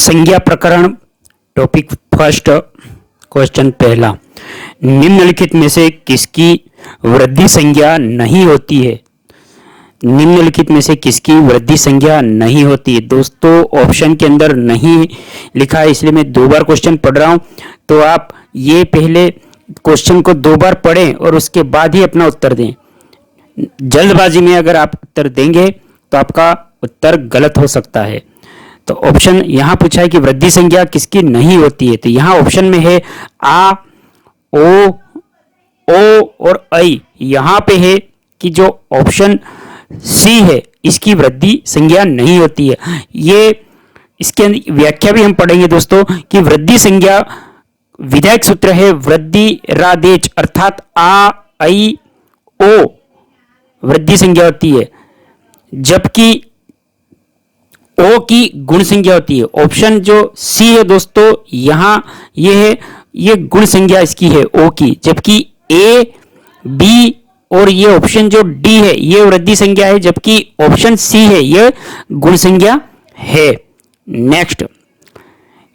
संज्ञा प्रकरण topic first question पहला, निम्नलिखित में से किसकी वृद्धि संज्ञा नहीं होती है? निम्नलिखित में से किसकी वृद्धि संज्ञा नहीं होती है? दोस्तों ऑप्शन के अंदर नहीं लिखा है, इसलिए मैं दो बार क्वेश्चन पढ़ रहा हूं, तो आप ये पहले क्वेश्चन को दो बार पढ़ें और उसके बाद ही अपना उत्तर दें। जल्दबाजी में अगर आप उत्तर देंगे तो आपका उत्तर गलत हो सकता है। तो ऑप्शन यहां पूछा है कि वृद्धि संज्ञा किसकी नहीं होती है, तो यहां ऑप्शन में है आ, ओ और ऐ। यहां पे है कि जो ऑप्शन सी है इसकी वृद्धि संज्ञा नहीं होती है। ये इसके व्याख्या भी हम पढ़ेंगे दोस्तों कि वृद्धि संज्ञा विधायक सूत्र है वृद्धि रादेच, अर्थात आ, ऐ, ओ वृद्धि संज्ञा होती है, जबकि ओ की गुण संज्ञा होती है। ऑप्शन जो सी है दोस्तों यहां ये है, ये गुण संज्ञा इसकी है ओ की, जबकि ए, बी और ये ऑप्शन जो डी है ये वृद्धि संज्ञा है, जबकि ऑप्शन सी है ये गुण संज्ञा है। नेक्स्ट,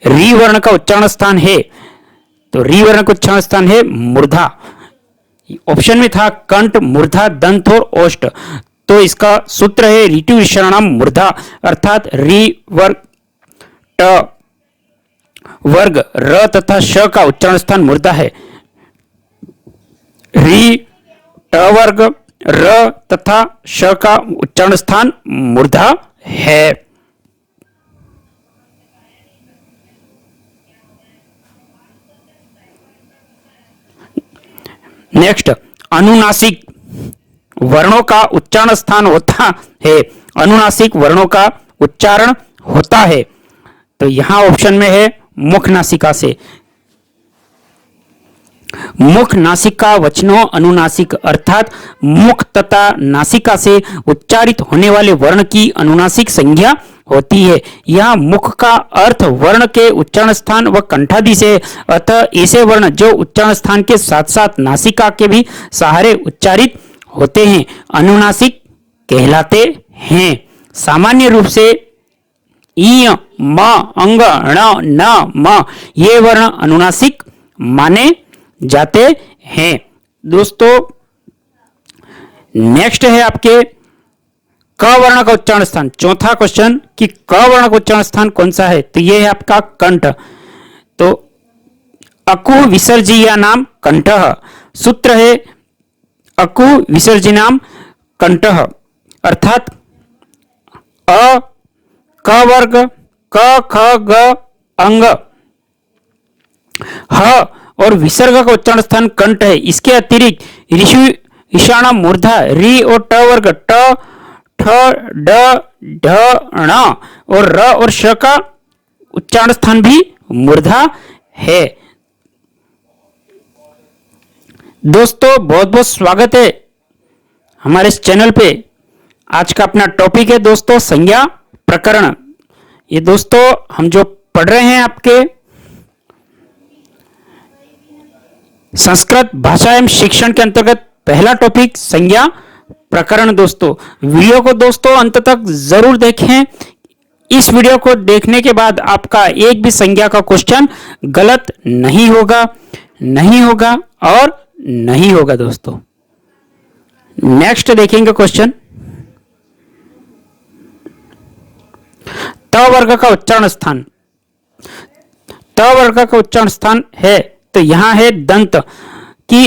री वर्ण का उच्चारण स्थान है, तो री वर्ण का उच्चारण स्थान है मूर्धा। ऑप्शन में था कंठ, मूर्धा, दंत और ओष्ठ, तो इसका सूत्र है ऋतु विशरणम मूर्धा, अर्थात री वर्ग ट वर्ग र तथा श का उच्चारण स्थान मूर्धा है। री ट वर्ग र तथा श का उच्चारण स्थान मूर्धा है। नेक्स्ट, अनुनासिक वर्णों का उच्चारण स्थान होता है, अनुनासिक वर्णों का उच्चारण होता है, तो यहां ऑप्शन में है मुख नासिका से। मुख नासिका वचनों अनुनासिक, अर्थात मुख तथा नासिका से उच्चारित होने वाले वर्ण की अनुनासिक संज्ञा होती है। यह मुख का अर्थ वर्ण के उच्चारण स्थान व कंठादि से, अतः ऐसे वर्ण जो उच्चारण स्थान के साथ साथ नासिका के भी सहारे उच्चारित होते हैं अनुनासिक कहलाते हैं। सामान्य रूप से ई, म, अंग, ण, न, म ये वर्ण अनुनासिक माने जाते हैं। दोस्तों नेक्स्ट है आपके क वर्ण का उच्चारण स्थान। चौथा क्वेश्चन कि क वर्ण का उच्चारण स्थान कौन सा है, तो यह है आपका कंठ। तो अकु विसर्जिया नाम कंठ, सूत्र है अकु विसर्जिनाम कंठ, अर्थात अ, क वर्ग, क, ख, ग, अंग, ह और विसर्ग का उच्चारण स्थान कंठ है। इसके अतिरिक्त ऋषि ईशाणा मूर्धा, री और ट वर्ग ट, ठ, ड, ढ, ण और र और श का उच्चारण स्थान भी मूर्धा है। दोस्तों बहुत बहुत स्वागत है हमारे इस चैनल पे। आज का अपना टॉपिक है दोस्तों संज्ञा प्रकरण। ये दोस्तों हम जो पढ़ रहे हैं आपके संस्कृत भाषा एवं शिक्षण के अंतर्गत पहला टॉपिक संज्ञा प्रकरण। दोस्तों वीडियो को दोस्तों अंत तक जरूर देखें। इस वीडियो को देखने के बाद आपका एक भी संज्ञा का क्वेश्चन गलत नहीं होगा, नहीं होगा और नहीं होगा। दोस्तों नेक्स्ट देखेंगे क्वेश्चन, त वर्ग का उच्चारण स्थान। त वर्ग का उच्चारण स्थान है, तो यहां है दंत की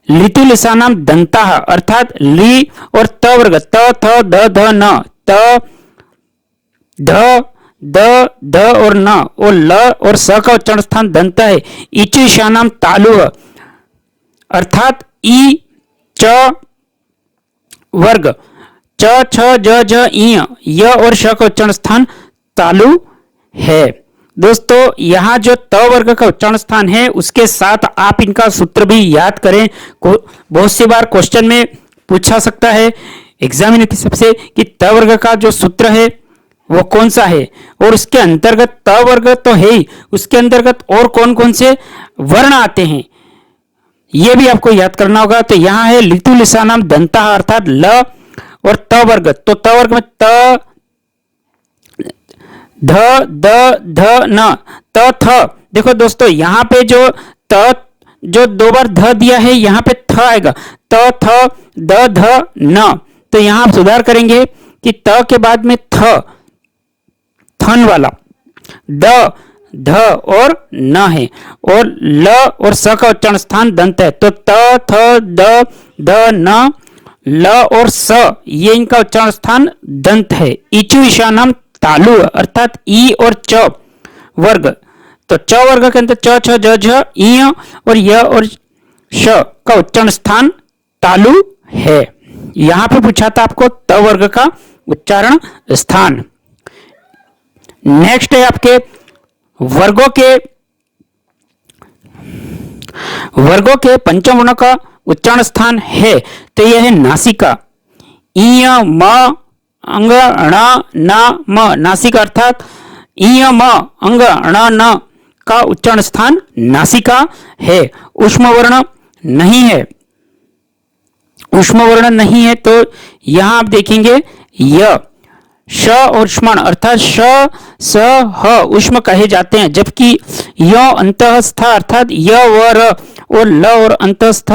लिटु लिसानाम दंता, अर्थात ली और त वर्ग त, थ, द, ध, न, त, ध, द, ध और न और ल और स का उच्चारण स्थान दंत है। इचु ईशानाम तालु, अर्थात ई, च वर्ग च, छ, ज, झ, इ, य और श का उच्चारण स्थान तालु है। दोस्तों यहां जो त वर्ग का उच्चारण स्थान है उसके साथ आप इनका सूत्र भी याद करें। बहुत सी बार क्वेश्चन में पूछा सकता है एग्जामिनर की सबसे कि त वर्ग का जो सूत्र है वो कौन सा है, और उसके अंतर्गत त वर्ग तो है ही, उसके अंतर्गत और कौन कौन से वर्ण आते हैं ये भी आपको याद करना होगा। तो यहां है लिटु लिसानाम दंता, अर्थात ल और त वर्ग, तो त वर्ग में त, ध द ध न त थ। देखो दोस्तों यहाँ पे जो त जो दो बार ध दिया है यहाँ पे थ आएगा, त थ द ध न। तो यहाँ आप सुधार करेंगे कि त के बाद में थ, थन वाला, द ध और न है, और ल और स का उच्चारण स्थान दंत है। तो त थ द द न ल और स ये इनका उच्चारण स्थान दंत है। इचु ईशानम तालु अर्थात ई और च वर्ग। तो च वर्ग के अंदर च छ ज झ ई और य और श का उच्चारण स्थान तालु है। यहां पे पूछा था आपको त वर्ग का उच्चारण स्थान। नेक्स्ट है आपके वर्गों के पंचम वर्ण का उच्चारण स्थान है। तो यह है नासिका। इ म अंग ण न म, नासिका अर्थात इ म अंग ण न का उच्चारण स्थान नासिका है। ऊष्म वर्ण नहीं है, ऊष्म वर्ण नहीं है, तो यहां आप देखेंगे य श और उष्मण अर्थात श स ह उष्म कहे जाते हैं, जबकि य अंतस्थ अर्थात य व र और ल और अंतस्थ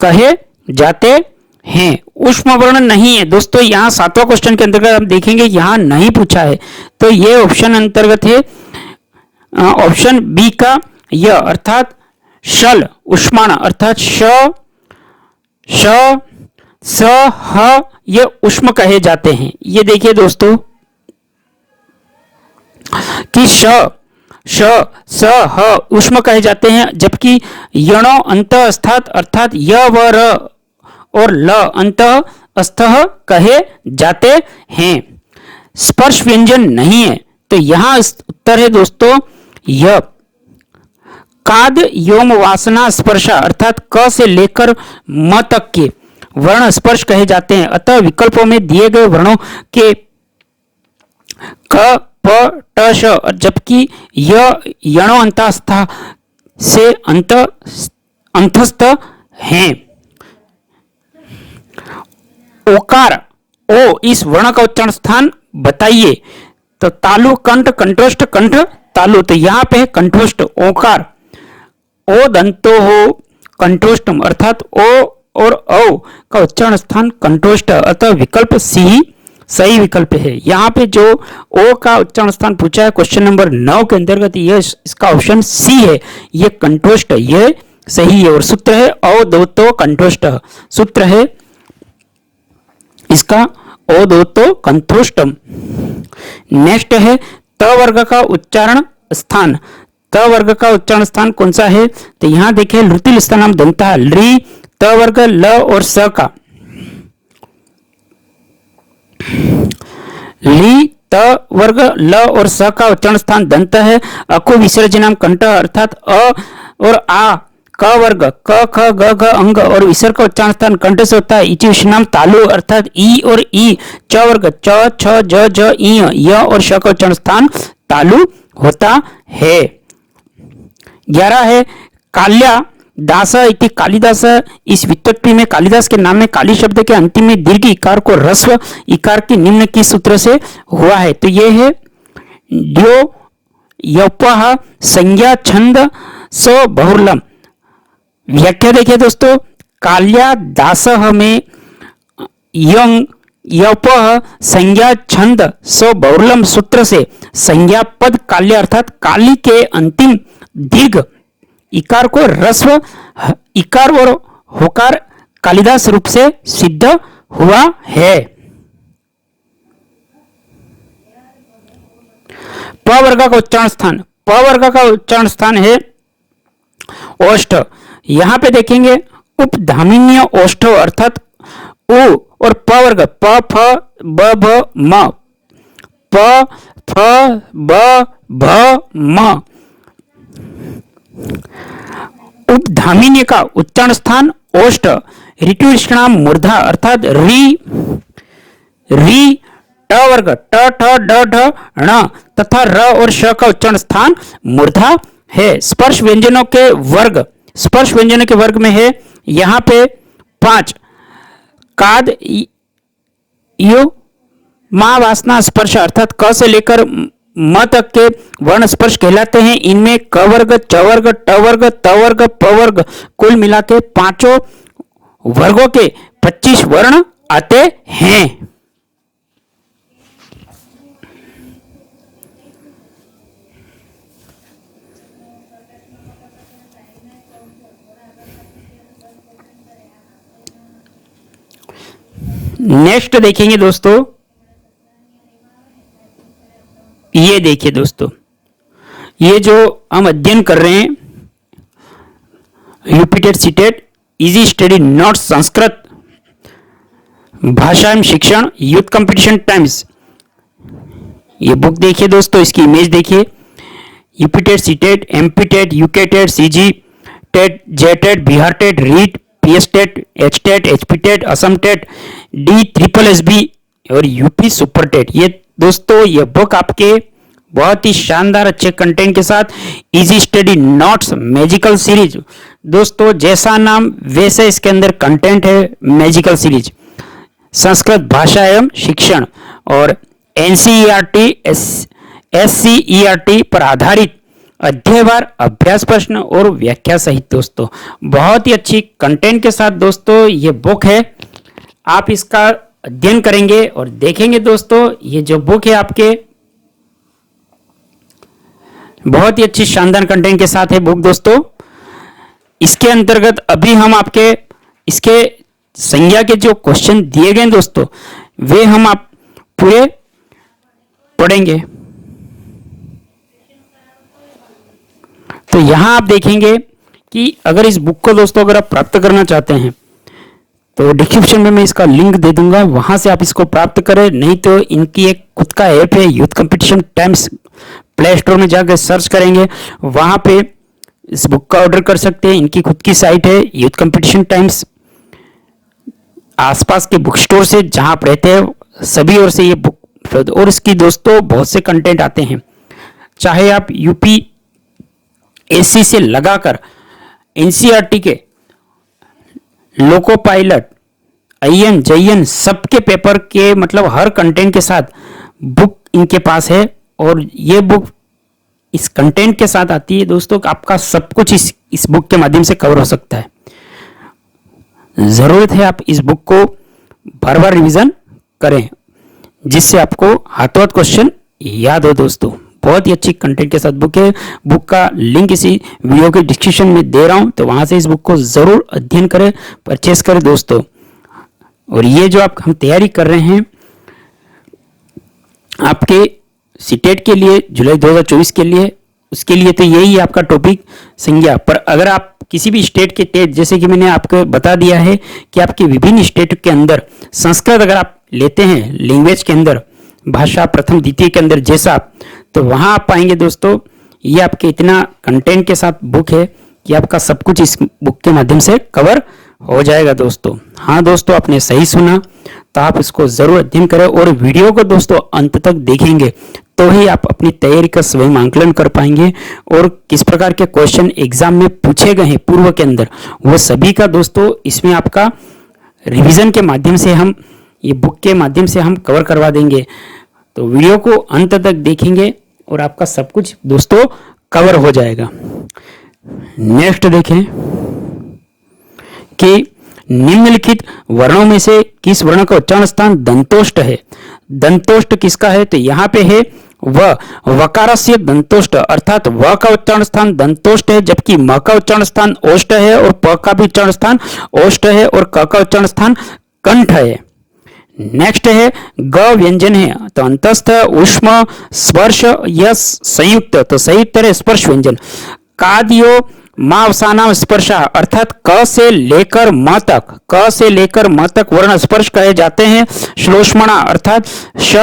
कहे जाते हैं। उष्म वर्ण नहीं है दोस्तों। यहाँ 7वां क्वेश्चन के अंतर्गत हम देखेंगे यहाँ नहीं पूछा है, तो ये ऑप्शन अंतर्गत है ऑप्शन बी का य अर्थात शल उष्माण अर्थात श श स ह ये उष्म कहे जाते हैं। ये देखिए दोस्तों कि श श स ह उष्म कहे जाते हैं, जबकि यणो अंतःस्थात अर्थात य व र और ल अंतःस्थ कहे जाते हैं। स्पर्श व्यंजन नहीं है, तो यहां उत्तर है दोस्तों य। काद योम वासना स्पर्श अर्थात क से लेकर म तक के वर्ण स्पर्श कहे जाते हैं। अतः विकल्पों में दिए गए वर्णों के क प ट श, जबकि यणो अंतस्थ से अंतस्थ हैं। ओकार ओ इस वर्ण का उच्चारण स्थान बताइए। तो तालु कंठ कंठोष्ठ कंठ तालु, तो यहां पे है कंठोष्ठ ओकार। ओ दंतो हो कंठोष्टम अर्थात ओ और औ का उच्चारण स्थान कंठोष्ठ, अतः विकल्प सी सही विकल्प है। यहाँ पे जो ओ का उच्चारण स्थान पूछा है क्वेश्चन नंबर 9 के अंतर्गत, ये इसका ऑप्शन सी है, ये कंठोष्ठ, ये सही है। और सूत्र है औ दो तो कंठोष्ठ, सूत्र है इसका ओ दो तो कंठोष्टम। नेक्स्ट है त वर्ग का उच्चारण स्थान। त वर्ग का उच्चारण स्थान कौन सा है? तो यहां देखिए लृतिल स्थानम दंता ली त वर्ग ल और स का ली त वर्ग ल और स का उच्चारण स्थान दंत है। अकु विसर्जनम कंठ अर्थात अ और आ क वर्ग क ख ग घ अंग और विसर्ग का उच्चारण स्थान कंठ से होता है। इचि विषनाम तालु अर्थात ई और ई च वर्ग च छ ज झ ई य और श का उच्चारण स्थान तालु होता है। 11 है काल्या दास इति कालिदास। इस व्युत्पत्ति में कालिदास के नाम में काली शब्द के अंतिम में दीर्घ इकार को ह्रस्व इकार के निम्न की सूत्र से हुआ है। तो ये है ड्यो यपः संज्ञा छंद सो बहुलम। व्याख्या देखिए दोस्तों, काल्या दासः में यंग यपः संज्ञा छंद सो बहुलम सूत्र से संज्ञा पद काल्य अर्थात काली के अंतिम दीर्घ इकार को ह्रस्व इकार और होकार कालिदास रूप से सिद्ध हुआ है। प वर्ग का उच्चारण स्थान, प वर्ग का उच्चारण स्थान है ओष्ठ। यहां पे देखेंगे उपधामिन्य ओष्ठ अर्थात उ और प वर्ग प फ ब भ म, प फ ब भ म। उपधामिन्य का उच्चारण स्थान ओष्ठ। ऋतुष्णाम मूर्धा अर्थात री री ट वर्ग ट ठ ड ढ ण तथा र और श का उच्चारण स्थान मूर्धा है। स्पर्श व्यंजनों के वर्ग, स्पर्श व्यंजनों के वर्ग में है यहां पे 5 काद यु मां वासना स्पर्श अर्थात क से लेकर म तक के वर्ण स्पर्श कहलाते हैं। इनमें क वर्ग, च वर्ग, ट वर्ग, त वर्ग, प वर्ग कुल मिला के पांचों वर्गों के 25 वर्ण आते हैं। नेक्स्ट देखेंगे दोस्तों, ये देखिए दोस्तों, ये जो हम अध्ययन कर रहे हैं UPTET CTET easy study notes Sanskrit भाषा एवं शिक्षण यूथ कंपटीशन टाइम्स, ये बुक देखिए दोस्तों, इसकी इमेज देखिए। UPTET CTET, MPTET, UKTET, CG TET, JTET, Bihar TET, REET, PS TET, H TET, HP TET, Assam TET, D triple S B और यूपी सुपर टेट। ये दोस्तों ये बुक आपके बहुत ही शानदार अच्छे कंटेंट के साथ easy study notes magical series, दोस्तों जैसा नाम वैसे इसके अंदर कंटेंट है, मैजिकल सीरीज संस्कृत भाषा एवं शिक्षण और एनसीईआरटी एससीईआरटी पर आधारित अध्यायवार अभ्यास प्रश्न और व्याख्या सहित दोस्तों बहुत ही अच्छी कंटेंट के साथ दोस्तों ये बुक है। आप इसका अध्ययन करेंगे और देखेंगे दोस्तों, ये जो बुक है आपके बहुत ही अच्छी शानदार कंटेंट के साथ है बुक दोस्तों। इसके अंतर्गत अभी हम आपके इसके संज्ञा के जो क्वेश्चन दिए गए दोस्तों वे हम आप पूरे पढ़ेंगे। तो यहां आप देखेंगे कि अगर इस बुक को दोस्तों अगर आप प्राप्त करना चाहते हैं तो डिस्क्रिप्शन में मैं इसका लिंक दे दूंगा, वहां से आप इसको प्राप्त करें। नहीं तो इनकी एक खुद का ऐप है youth competition times, play store में जाकर सर्च करेंगे, वहां पे इस बुक का ऑर्डर कर सकते हैं। इनकी खुद की साइट है यूथ कंपटीशन टाइम्स। आसपास के बुक स्टोर से जहां आप रहते हैं सभी ओर से ये बुक, और इसकी दोस्तों बहुत से कंटेंट आते हैं, चाहे आप यूपी एससी से लगाकर एनसीईआरटी के लोको पायलट, आईएन, जेईएन सबके पेपर के मतलब हर कंटेंट के साथ बुक इनके पास है। और ये बुक इस कंटेंट के साथ आती है दोस्तों, आपका सब कुछ इस बुक के माध्यम से कवर हो सकता है। जरूरत है आप इस बुक को बार बार रिवीजन करें जिससे आपको हाथों हाथ क्वेश्चन याद हो दोस्तों। बहुत ही अच्छी कंटेंट के साथ बुक है। बुक का लिंक इसी वीडियो के डिस्क्रिप्शन में दे रहा हूं, तो वहां से इस बुक को जरूर अध्ययन करें, परचेस करें दोस्तों। और ये जो हम तैयारी कर रहे हैं आपके सीटेट के लिए जुलाई 2024 के लिए, उसके लिए तो यही आपका टॉपिक संज्ञा। पर अगर आप किसी भी स्टेट के टेट, जैसे कि मैंने आपको बता दिया है कि आपके विभिन्न स्टेट के अंदर संस्कृत अगर आप लेते हैं लैंग्वेज के अंदर, भाषा प्रथम द्वितीय के अंदर जैसा, तो वहां आप पाएंगे दोस्तों ये आपके इतना कंटेंट के साथ बुक है कि आपका सब कुछ इस बुक के माध्यम से कवर हो जाएगा दोस्तों। हाँ दोस्तों, आपने सही सुना, तो आप इसको जरूर अध्ययन करें और वीडियो को दोस्तों अंत तक देखेंगे तो ही आप अपनी तैयारी का स्वयं आंकलन कर पाएंगे। और किस प्रकार के क्वेश्चन एग्जाम में पूछे गए हैं पूर्व के अंदर, वो सभी का दोस्तों इसमें आपका रिवीजन के माध्यम से हम ये बुक के माध्यम से हम कवर करवा देंगे। तो वीडियो को अंत तक देखेंगे और आपका सब कुछ दोस्तों कवर हो जाएगा। नेक्स्ट देखें कि निम्नलिखित वर्णों में से किस वर्ण का उच्चारण स्थान दंतोष्ट है। दंतोष्ट किसका है, तो यहाँ पे है वकारस्य दंतोष्ट, अर्थात व का उच्चारण स्थान दंतोष्ट है, जबकि म का उच्चारण स्थान ओष्ठ है और प का भी उच्चारण स्थान ओष्ठ है और क का उच्चारण स्थान कंठ है। नेक्स्ट है ग व्यंजन है, तो अंतस्थ, ऊष्म, स्पर्श या संयुक्त, तो संयुक्त है स्पर्श व्यंजन। कादियो मावसाना स्पर्शा, अर्थात क से लेकर म तक, क से लेकर म तक वर्ण स्पर्श कहे जाते हैं। श्लोष्मणा अर्थात श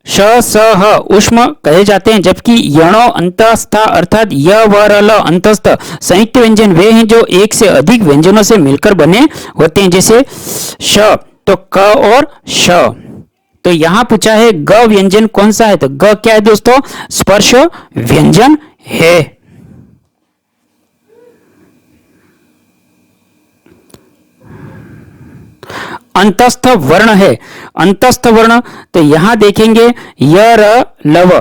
स ह ऊष्म कहे जाते हैं, जबकि यणो अंतस्था अर्थात य व र ल अंतस्थ संयुक्त व्यंजन वे हैं जो एक से अधिक व्यंजनों से मिलकर बने होते हैं, जैसे श, तो क और श। तो यहां पूछा है ग व्यंजन कौन सा है, तो ग क्या है दोस्तों, स्पर्श व्यंजन है। अंतस्थ वर्ण है। अंतस्थ वर्ण, तो यहां देखेंगे य र लव,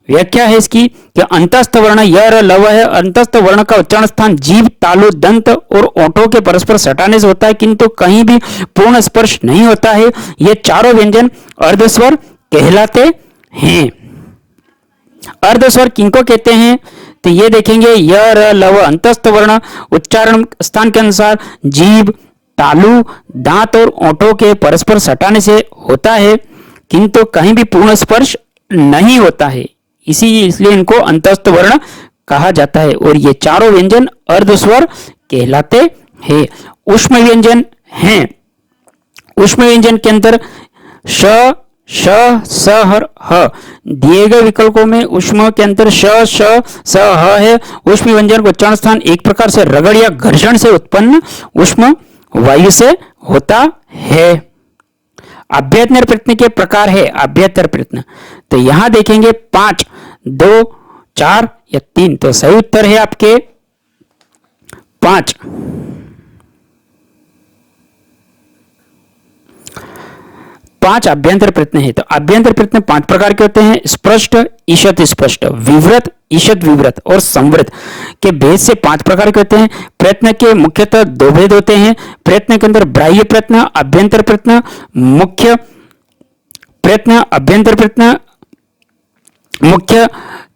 व्याख्या है इसकी कि अंतस्थ वर्ण य र लव है। अंतस्थ वर्ण का उच्चारण स्थान जीभ, तालु, दंत और ओंठों के परस्पर सटाने से होता है, किंतु कहीं भी पूर्ण स्पर्श नहीं होता है। ये चारों व्यंजन अर्धस्वर कहलाते हैं। अर्धस्वर किनको कहते हैं, तो ये देखेंगे य र लव अंतस्थ वर्ण उच्चारण स्थान के अनुसार जीभ, तालु, दांत और ओंठों के परस्पर सटाने से होता है, किंतु कहीं भी पूर्ण स्पर्श नहीं होता है, इसलिए इनको अंतस्थ वर्ण कहा जाता है। और ये चारों व्यंजन अर्धस्वर कहलाते हैं। ऊष्म व्यंजन हैं। ऊष्म व्यंजन के अंदर श, श, स, ह दिए गए विकल्पों में ऊष्म के अंदर श, श, स, ह है। ऊष्म व्यंजन का उच्चारण स्थान एक प्रकार से रगड़ या घर्षण से उत्पन्न ऊष्म वायु से होता है। अभ्यंतर प्रयत्न के प्रकार है। अभ्यंतर प्रयत्न, तो यहां देखेंगे 5, 2, 4 या 3, तो सही उत्तर है आपके 5। पांच अभ्यंतर प्रयत्न है। तो अभ्यंतर प्रयत्न 5 प्रकार के होते हैं। स्पष्ट, ईशत स्पष्ट, विवृत, ईशत विवृत और संवृत के भेद से 5 प्रकार के होते हैं। प्रयत्न के मुख्यतः 2 भेद होते हैं। प्रयत्न के अंदर बाह्य प्रयत्न, अभ्यंतर प्रयत्न, मुख्य प्रयत्न, अभ्यंतर प्रयत्न मुख्य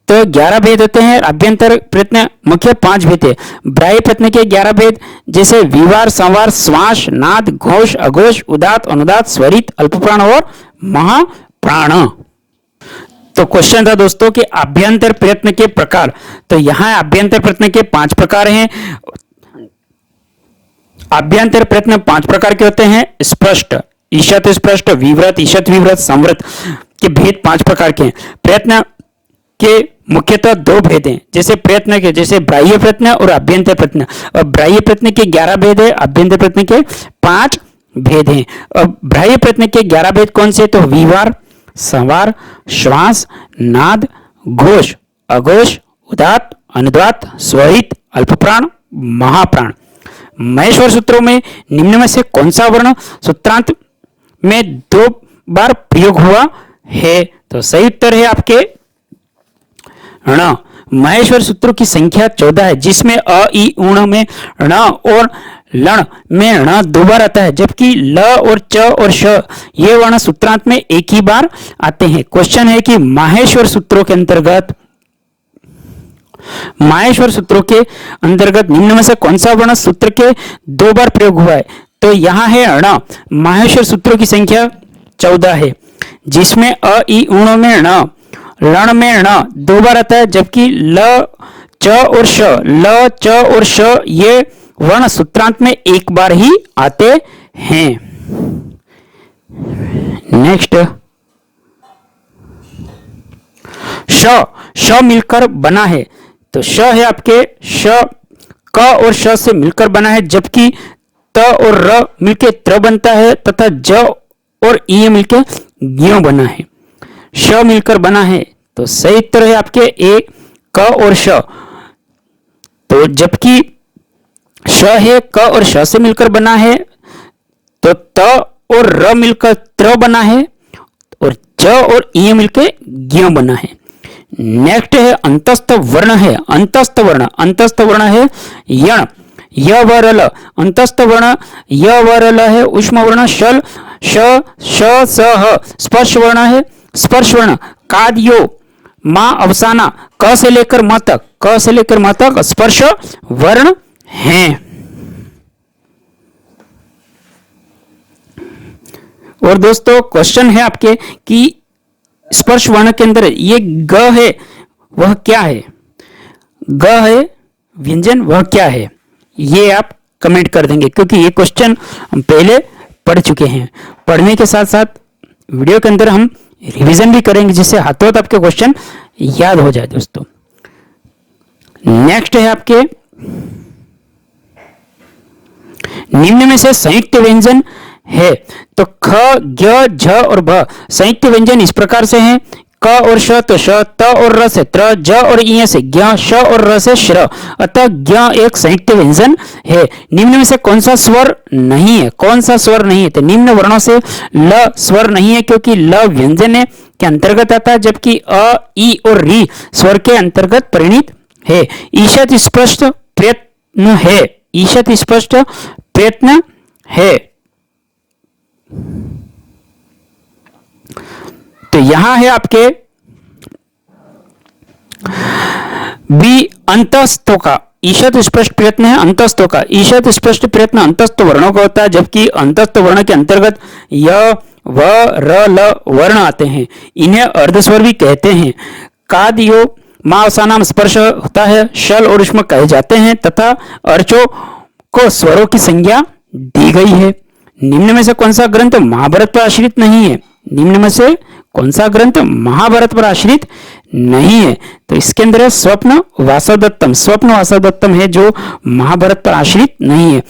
तो 11 भेद होते हैं। अभ्यंतर प्रयत्न मुख्य 5 भेद है। बाह्य प्रयत्न के 11 भेद जैसे विवार, संवार, श्वास, नाद, घोष, अघोष, उदात, अनुदात, स्वरित, अल्पप्राण और महाप्राण। तो क्वेश्चन था दोस्तों कि अभ्यंतर प्रयत्न के प्रकार, तो यहां अभ्यंतर प्रयत्न के 5 प्रकार हैं। अभ्यंतर प्रयत्न 5 प्रकार के होते हैं। स्पष्ट, ईशत स्पष्ट, विवृत, ईशत विवृत, संवृत के भेद 5 प्रकार के हैं। प्रयत्न के मुख्यतः 2 भेद हैं। जैसे प्रयत्न के, जैसे बाह्य प्रयत्न और अभ्यंतर प्रयत्न। और बाह्य प्रयत्न के 11 भेद है, अभ्यंतर प्रयत्न के 5 भेद हैं। और बाह्य प्रयत्न के 11 भेद कौन से, तो विवार, संवार, श्वास, नाद, घोष, अघोष, उदात, अनुदात, स्वरित, अल्पप्राण, महाप्राण। महेश्वर सूत्रों में निम्न में से कौन सा वर्ण सूत्रांत में 2 बार प्रयोग हुआ है, तो सही उत्तर है आपके ण। महेश्वर सूत्रों की संख्या 14 है, जिसमें अ, इ, उण में ण और लण में ण 2 बार आता है, जबकि ल और च और श ये वर्ण सूत्रांत में एक ही बार आते हैं। क्वेश्चन है कि माहेश्वर सूत्रों के अंतर्गत निम्न में से कौन सा वर्ण सूत्र के 2 बार प्रयोग हुआ है, तो यहां है ण। माहेश्वर सूत्रों की संख्या 14 है, जिसमें अ, इ, उण में ण, लण में ण 2 बार आता है, जबकि ल, च और श, ल, च और श ये वर्ण सूत्रांत में एक बार ही आते हैं। नेक्स्ट, श मिलकर बना है, तो श है आपके श क और श से मिलकर बना है, जबकि त और र मिलकर त्र बनता है तथा ज और ई मिलकर ज्ञ बना है। श मिलकर बना है, तो सही उत्तर है आपके ए, क और श। तो जबकि श है क और श से मिलकर बना है, तो त और र मिलकर त्र बना है और ज और ई मिलकर ज्ञ बना है। नेक्स्ट है अंतस्थ वर्ण है। अंतस्थ वर्ण है यण, य व र ल। अंतस्थ वर्ण य व र ल है। ऊष्म वर्ण शल, श, श, स, ह। स्पर्श वर्ण है। स्पर्श वर्ण काद, यो, मा, अवसाना, क से लेकर म तक स्पर्श वर्ण हैं। और दोस्तों क्वेश्चन है आपके कि स्पर्श वर्ण के अंदर ये ग है वह क्या है, ग है व्यंजन वह क्या है, ये आप कमेंट कर देंगे, क्योंकि ये क्वेश्चन हम पहले पढ़ चुके हैं। पढ़ने के साथ साथ वीडियो के अंदर हम रिवीजन भी करेंगे, जिससे हाथों हाथ आपके क्वेश्चन याद हो जाए दोस्तों। नेक्स्ट है आपके निम्न में से संयुक्त व्यंजन है, तो ख, ग, झ और भ संयुक्त व्यंजन इस प्रकार से हैं। क और श तो श, त और र से त्र, ज और इ से ज्ञ, श और र से श्र, अतः ज्ञ एक संयुक्त व्यंजन है। निम्न में से कौन सा स्वर नहीं है? कौन सा स्वर नहीं है? तो निम्न वर्णों से ल स्वर नहीं है, क्योंकि ल व्यंजन है के अंतर्गत आता है, जबकि अ, ई और री स्वर के अंतर्गत परिणित है। ईशत स्पष्ट प्रयत्न है, ईशत स्पष्ट प्रयत्न है। तो यहां है आपके बी अंतस्थों का, ईशत स्पष्ट प्रयत्न है अंतस्थों का। ईशत स्पष्ट प्रयत्न अंतस्थ वर्णों का होता है, जबकि अंतस्थ वर्ण के अंतर्गत य, व, र, ल वर्ण आते हैं। इन्हें अर्धस्वर भी कहते हैं। कादियो मावसानाम स्पर्श होता है, शल और उष्म कहे जाते हैं तथा अर्चों को स्वरों की संज्ञा दी गई है। निम्न में से कौन सा ग्रंथ महाभारत पर आश्रित नहीं है? निम्न में से कौन सा ग्रंथ महाभारत पर आश्रित नहीं है? तो इसके अंदर है स्वप्न वासवदत्तम। स्वप्न वासवदत्तम है जो महाभारत पर आश्रित नहीं है।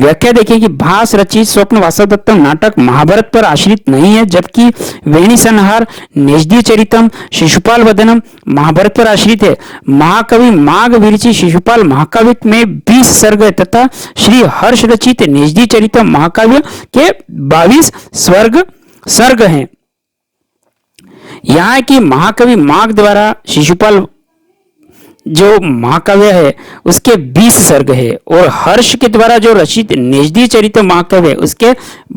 व्याख्या देखिए कि भास रचित स्वप्न वासवदत्तम नाटक महाभारत पर आश्रित नहीं है, जबकि वेणी संहार, नेजदी चरितम, शिशुपाल वदनम महाभारत पर आश्रित है। महाकवि माघ विरचित शिशुपाल महाकाव्य में 20 सर्ग है तथा श्री हर्ष रचित नेजदी चरितम महाकाव्य के 22 सर्ग हैं। यहाँ की महाकवि माघ द्वारा शिशुपाल जो महाकाव्य है उसके 20 सर्ग है, और हर्ष के द्वारा जो रचित नेजदी चरित महाकाव्य है उसके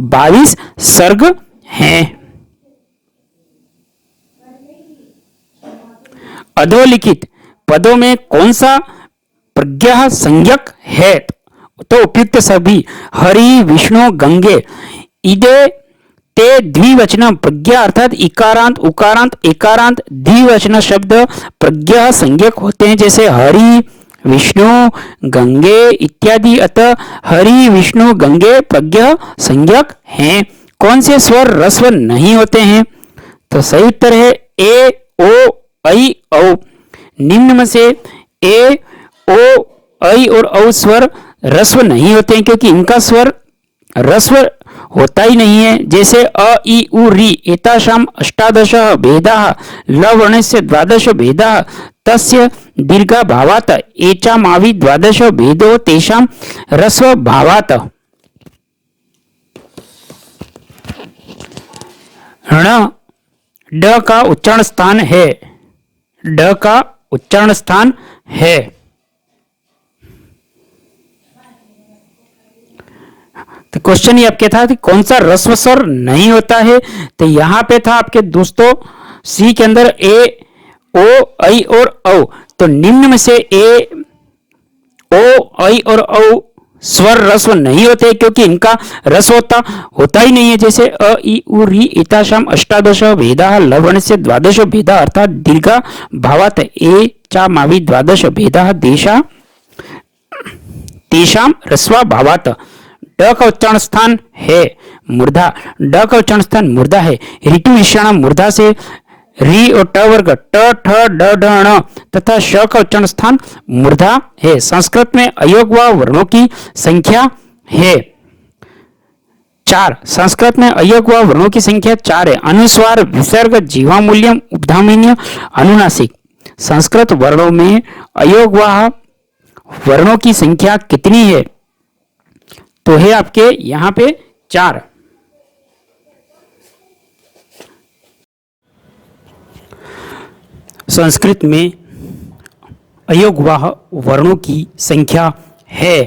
22 सर्ग हैं। अधोलिखित पदों में कौन सा प्रज्ञा संज्ञक है? तो उपयुक्त सभी हरि, विष्णु, गंगे। इदे ते द्विवचन प्रज्ञा अर्थात इकारांत, उकारांत, एकारांत, द्विवचन शब्द प्रज्ञा संज्ञक होते हैं, जैसे हरि, विष्णु, गंगे इत्यादि। अतः हरि, विष्णु, गंगे प्रज्ञा संज्ञक हैं। कौन से स्वर रस्व नहीं होते हैं? तो सही उत्तर है ए, ओ, ऐ, औ। निम्न में से ए, ओ, ऐ और औ स्वर रस्व नहीं होते हैं, क्योंकि इनका स्वर रस्व होता ही नहीं है। जैसे अ, इ, उ, री एतासाम अष्टादश भेदाः, ल वर्णस्य द्वादश भेदाः, तस्य दीर्घा भावात्, एचामावि द्वादश भेदो तेषां रस्व भावात्। ण ड का उच्चारण स्थान है, ड का उच्चारण स्थान है। तो क्वेश्चन ये आपके था कि कौन सा रस्व स्वर नहीं होता है? तो यहां पे था आपके दोस्तों सी के अंदर ए, ओ, ऐ और औ। तो निम्न में से ए, ओ, ऐ और औ स्वर रस्व नहीं होते, क्योंकि इनका रस होता ही नहीं है। जैसे अ, इ, उ, री एतासाम अष्टादश भेदाः, ल वर्णस्य द्वादश भेदाः अर्थात दीर्घा भावात्, ए चा मावि द्वादश भेदाः तेषां रस्वा भावात्। ड का उच्चारण स्थान है मूर्धा, ड का उच्चारण स्थान मूर्धा है। ऋतु विषाण मूर्धा से री और ट वर्ग ट, ठ, ड, ढ, ण तथा श का उच्चारण स्थान मूर्धा है। संस्कृत में अयोग व वर्णों की संख्या है 4। संस्कृत में अयोग व वर्णों की संख्या 4 है। अनुस्वार, विसर्ग, जीवामूल्यम, उपधामिन्य, अनुनासिक। संस्कृत वर्णों में अयोग व वर्णों की संख्या कितनी है? तो है आपके यहां पे 4। संस्कृत में अयोगवाह वर्णों की संख्या है।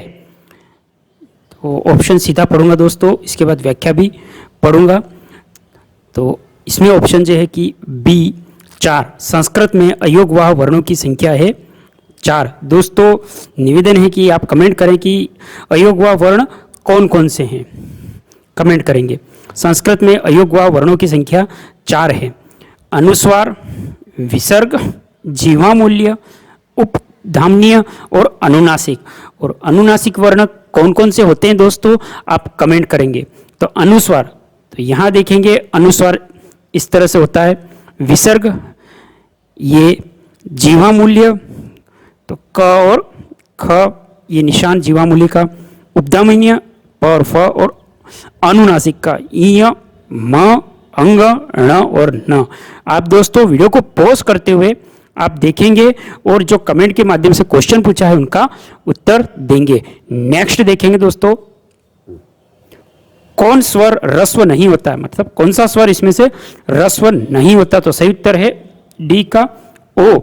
तो ऑप्शन सीधा पढ़ूंगा दोस्तों, इसके बाद व्याख्या भी पढ़ूंगा। तो इसमें ऑप्शन जो है कि बी 4, संस्कृत में अयोगवाह वर्णों की संख्या है 4। दोस्तों निवेदन है कि आप कमेंट करें कि अयोगवाह वर्ण कौन कौन से हैं, कमेंट करेंगे। संस्कृत में अयोगवाह वर्णों की संख्या 4 है। अनुस्वार, विसर्ग, जीवामूल्य, उपधाम्य और अनुनासिक। और अनुनासिक वर्ण कौन कौन से होते हैं दोस्तों, आप कमेंट करेंगे। तो अनुस्वार, तो यहाँ देखेंगे अनुस्वार इस तरह से होता है। विसर्ग, ये जीवामूल्य, तो क और ख ये निशान जीवामूल्य का। उपधाम्य प और फ, और अनुनासिक का इ, म, अंग, ण और न। आप दोस्तों वीडियो को पॉज करते हुए आप देखेंगे और जो कमेंट के माध्यम से क्वेश्चन पूछा है उनका उत्तर देंगे। नेक्स्ट देखेंगे दोस्तों, कौन स्वर ह्रस्व नहीं होता है, मतलब कौन सा स्वर इसमें से ह्रस्व नहीं होता। तो सही उत्तर है डी का ओ।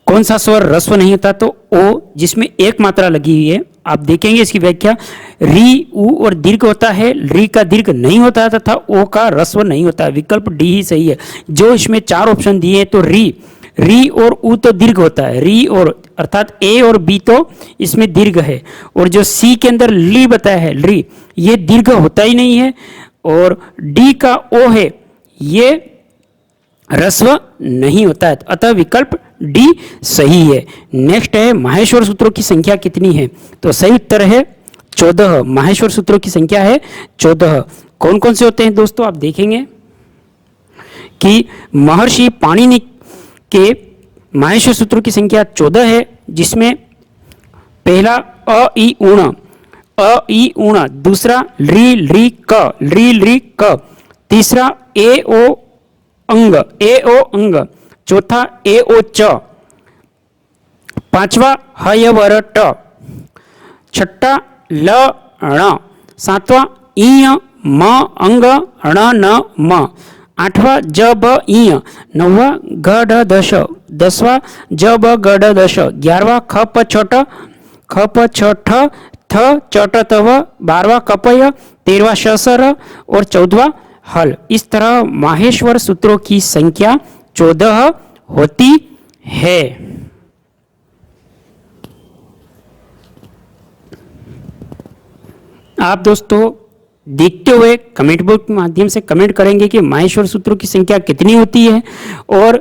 कौन सा स्वर ह्रस्व नहीं होता, तो ओ जिसमें एक मात्रा लगी हुई है। आप देखेंगे इसकी व्याख्या, री उ और दीर्घ होता है, री का दीर्घ नहीं होता है तथा ओ का ह्रस्व नहीं होता है। विकल्प डी ही सही है। जो इसमें चार ऑप्शन दिए हैं तो री और उ तो दीर्घ होता है, री और अर्थात ए और बी तो इसमें दीर्घ है, और जो सी के अंदर ली बताया है री, ये दीर्घ होता ही नहीं है, और डी का ओ है ये ह्रस्व नहीं होता है, अतः विकल्प डी सही है। नेक्स्ट है माहेश्वर सूत्रों की संख्या कितनी है, तो सही उत्तर है 14। माहेश्वर सूत्रों की संख्या है 14। कौन कौन से होते हैं दोस्तों, आप देखेंगे कि महर्षि पाणिनि के माहेश्वर सूत्रों की संख्या 14 है, जिसमें पहला अ ई ऊण, दूसरा ली क, तीसरा ए ओ अंग, चौथा ए ओ च, पांचवा हयवर ट, छठा ल ण, सातवां ईय म अंग ण न म, आठवां ज ब ईय, नौवा ग ढ दश, दसवां ज ब ग ढ दश, 11वां ख प छ ठ थ च ट त व, 12वां कपय, 13वां श स र और 14वां हल। इस तरह माहेश्वर सूत्रों की संख्या 14 होती है। आप दोस्तों देखते हुए कमेंट बॉक्स के माध्यम से कमेंट करेंगे कि माहेश्वर सूत्रों की संख्या कितनी होती है और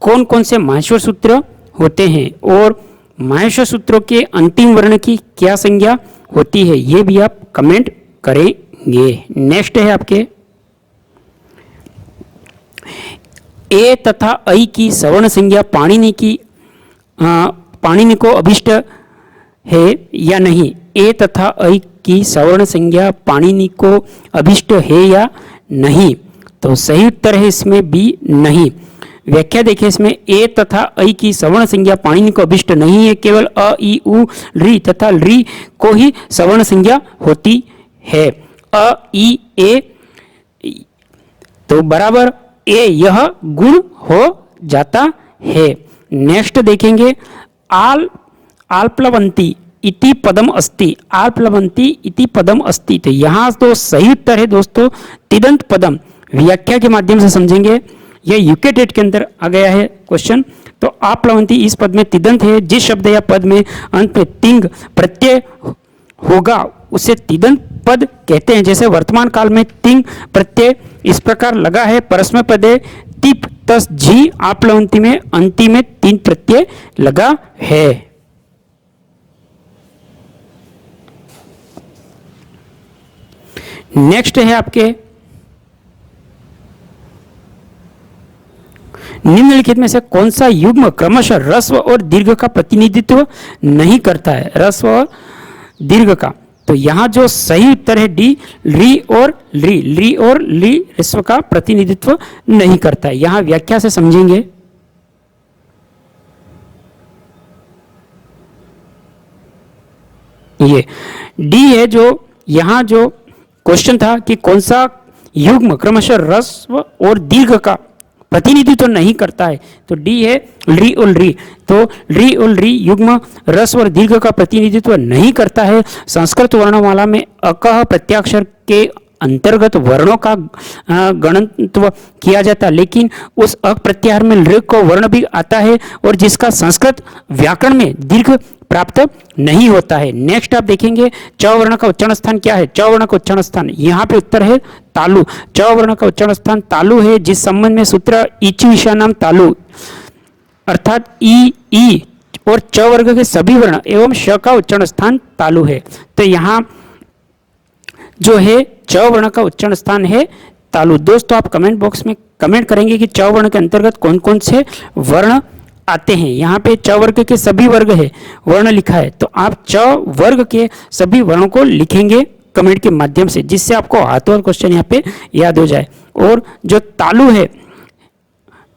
कौन कौन से माहेश्वर सूत्र होते हैं, और माहेश्वर सूत्रों के अंतिम वर्ण की क्या संज्ञा होती है, ये भी आप कमेंट करेंगे। नेक्स्ट है आपके ए तथा ऐ की सवर्ण संज्ञा पाणिनि को अभिष्ट है या नहीं। ए तथा ऐ की सवर्ण संज्ञा पाणिनि को अभिष्ट है या नहीं, तो सही उत्तर है इसमें बी नहीं। व्याख्या देखिए इसमें, ए तथा ऐ की सवर्ण संज्ञा पाणिनि को अभिष्ट नहीं है, केवल अ ई उ री तथा री को ही सवर्ण संज्ञा होती है। अ ई ए तो बराबर ए यह गुण हो जाता है। नेक्स्ट देखेंगे, आल्प्लवंती इति पदम अस्ति, आल्प्लवंती इति पदम अस्ति, तो यहाँ तो सही उत्तर है दोस्तों तिदंत पदम। व्याख्या के माध्यम से समझेंगे, यह यूके टेट के अंदर आ गया है क्वेश्चन। तो आप्लवंती इस पद में तिदंत है, जिस शब्द या पद में अंत में तिंग प्रत्यय होगा उसे तिदंत पद कहते हैं। जैसे वर्तमान काल में तिंग प्रत्यय इस प्रकार लगा है, परस्मै पदे तिप तस झी, आप्लवंती में अंति में तिंग प्रत्यय लगा है। नेक्स्ट है आपके निम्नलिखित में से कौन सा युग्म क्रमशः ह्रस्व और दीर्घ का प्रतिनिधित्व नहीं करता है, ह्रस्व और दीर्घ का। तो यहां जो सही उत्तर है डी, री और ली ह्रस्व का प्रतिनिधित्व नहीं करता है। यहां व्याख्या से समझेंगे, ये डी है जो यहां जो क्वेश्चन था कि कौन सा युग्म क्रमशः ह्रस्व और दीर्घ का प्रतिनिधित्व तो नहीं करता है, तो डी है री और री। तो री और री युग्म ह्रस्व और दीर्घ का प्रतिनिधित्व नहीं करता है। संस्कृत वर्णमाला में अकह प्रत्याक्षर के अंतर्गत वर्णों का गणत्व किया जाता, लेकिन उस अक प्रत्याहार में लृ को वर्ण भी आता है और जिसका संस्कृत व्याकरण में दीर्घ प्राप्त नहीं होता है। नेक्स्ट आप देखेंगे च वर्ण का उच्चारण स्थान क्या है। च वर्ण का उच्चारण स्थान यहाँ पे उत्तर है तालु। च वर्ण का उच्चारण स्थान तालु है, जिस संबंध में सूत्र इचु ईशा नाम तालु, अर्थात ई और च वर्ग के सभी वर्ण एवं श का उच्चारण स्थान तालु है। तो यहाँ जो है च वर्ण का उच्चारण स्थान है तालु। दोस्तों आप कमेंट बॉक्स में कमेंट करेंगे कि च वर्ण के अंतर्गत कौन कौन से वर्ण आते हैं। यहाँ पे च वर्ग के सभी वर्ग है वर्ण लिखा है, तो आप च वर्ग के सभी वर्णों को लिखेंगे कमेंट के माध्यम से, जिससे आपको हाथों हाथ क्वेश्चन यहाँ पे याद हो जाए। और जो तालु है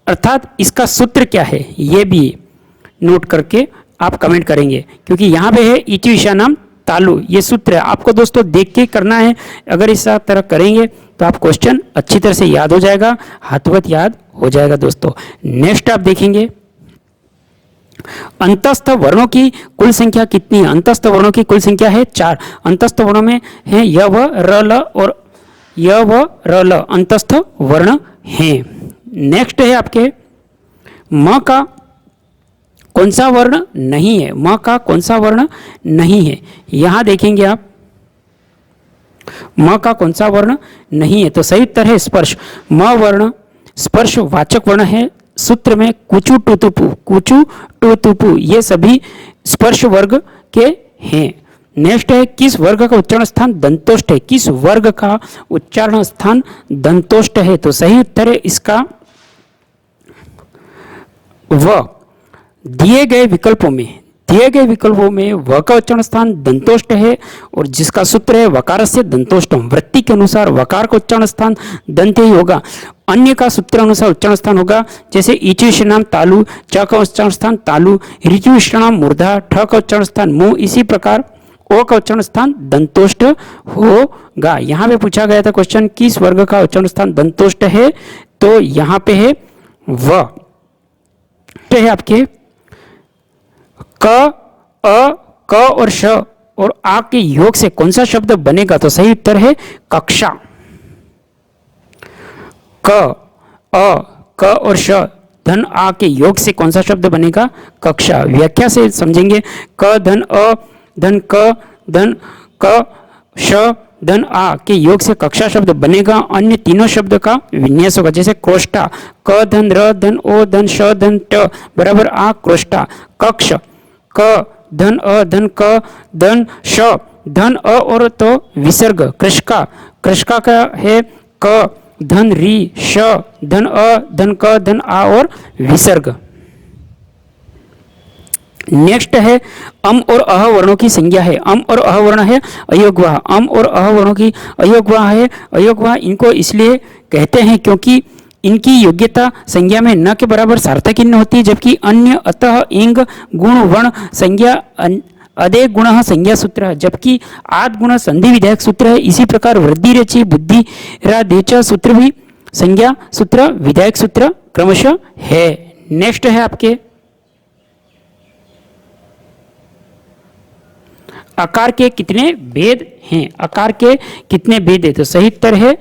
अर्थात इसका सूत्र क्या है ये भी नोट करके आप कमेंट करेंगे, क्योंकि यहाँ पे है इति विषयाणाम तालु, ये सूत्र है, आपको दोस्तों देख के करना है। अगर इस तरह करेंगे तो आप क्वेश्चन अच्छी तरह से याद हो जाएगा, हाथों याद हो जाएगा दोस्तों। नेक्स्ट आप देखेंगे अंतस्थ वर्णों की कुल संख्या कितनी है। अंतस्थ वर्णों की कुल संख्या है 4। अंतस्थ वर्णों में है य व र ल और य व र ल अंतस्थ वर्ण हैं। नेक्स्ट है आपके म का कौन सा वर्ण नहीं है। म का कौन सा वर्ण नहीं है, यहां देखेंगे आप म का कौन सा वर्ण नहीं है, तो सही उत्तर है स्पर्श। म वर्ण स्पर्श वाचक वर्ण है। सूत्र में कुचु टुतुपु ये सभी स्पर्श वर्ग के हैं। नेक्स्ट है किस वर्ग का उच्चारण स्थान दंतोष्ठ है। किस वर्ग का उच्चारण स्थान दंतोष्ठ है, तो सही उत्तर है इसका व। दिए गए विकल्पों में व का उच्चारण स्थान दंतोष्ठ है और जिसका सूत्र है वकारस्य दंतोष्टम। वृत्ति के अनुसार वकार का उच्चारण स्थान दंत ही होगा। अन्य का सूत्र अनुसार उच्चारण स्थान होगा, जैसे इति विषयाणाम तालु, च का उच्चारण स्थान तालु, ऋतु विषयाणाम मूर्धा, ठ का उच्चारण स्थान मुंह, इसी प्रकार ओ का उच्चारण स्थान दंतोष्ठ होगा। यहाँ पे पूछा गया था क्वेश्चन किस वर्ग का उच्चारण स्थान दंतोष्ठ है, तो यहाँ पे है व। है आपके क अ क और श और आ के योग से कौन सा शब्द बनेगा, तो सही उत्तर है कक्षा। क अ क और श धन आ के योग से कौन सा शब्द बनेगा, कक्षा। व्याख्या से समझेंगे क धन अ धन क धन क श धन आ के योग से कक्षा शब्द बनेगा। अन्य तीनों शब्द का विन्यास होगा, जैसे क्रोष्टा क धन र धन ओ धन श धन ट बराबर आ क्रोष्टा। कक्ष क धन अ धन क धन श धन अ और तो विसर्ग कृषका। कृषका का है क धन री श धन अ धन क धन आ और विसर्ग। नेक्स्ट है अम और अह वर्णों की संज्ञा है। अम और अह वर्ण है अयोगवाह। अम और अह वर्णों की अयोगवाह है। अयोगवाह इनको इसलिए कहते हैं क्योंकि इनकी योग्यता संज्ञा में न के बराबर सार्थक चिन्ह होती है, जबकि अन्य अतः इंग गुण वर्ण संज्ञा अदे गुण संज्ञा सूत्र है, जबकि आद गुण संधि विधायक सूत्र है। इसी प्रकार वृद्धि रेचि बुद्धि राधेच सूत्र भी संज्ञा सूत्र विधायक सूत्र क्रमशः है। नेक्स्ट है आपके आकार के कितने भेद हैं। आकार के कितने भेद है, तो सही उत्तर है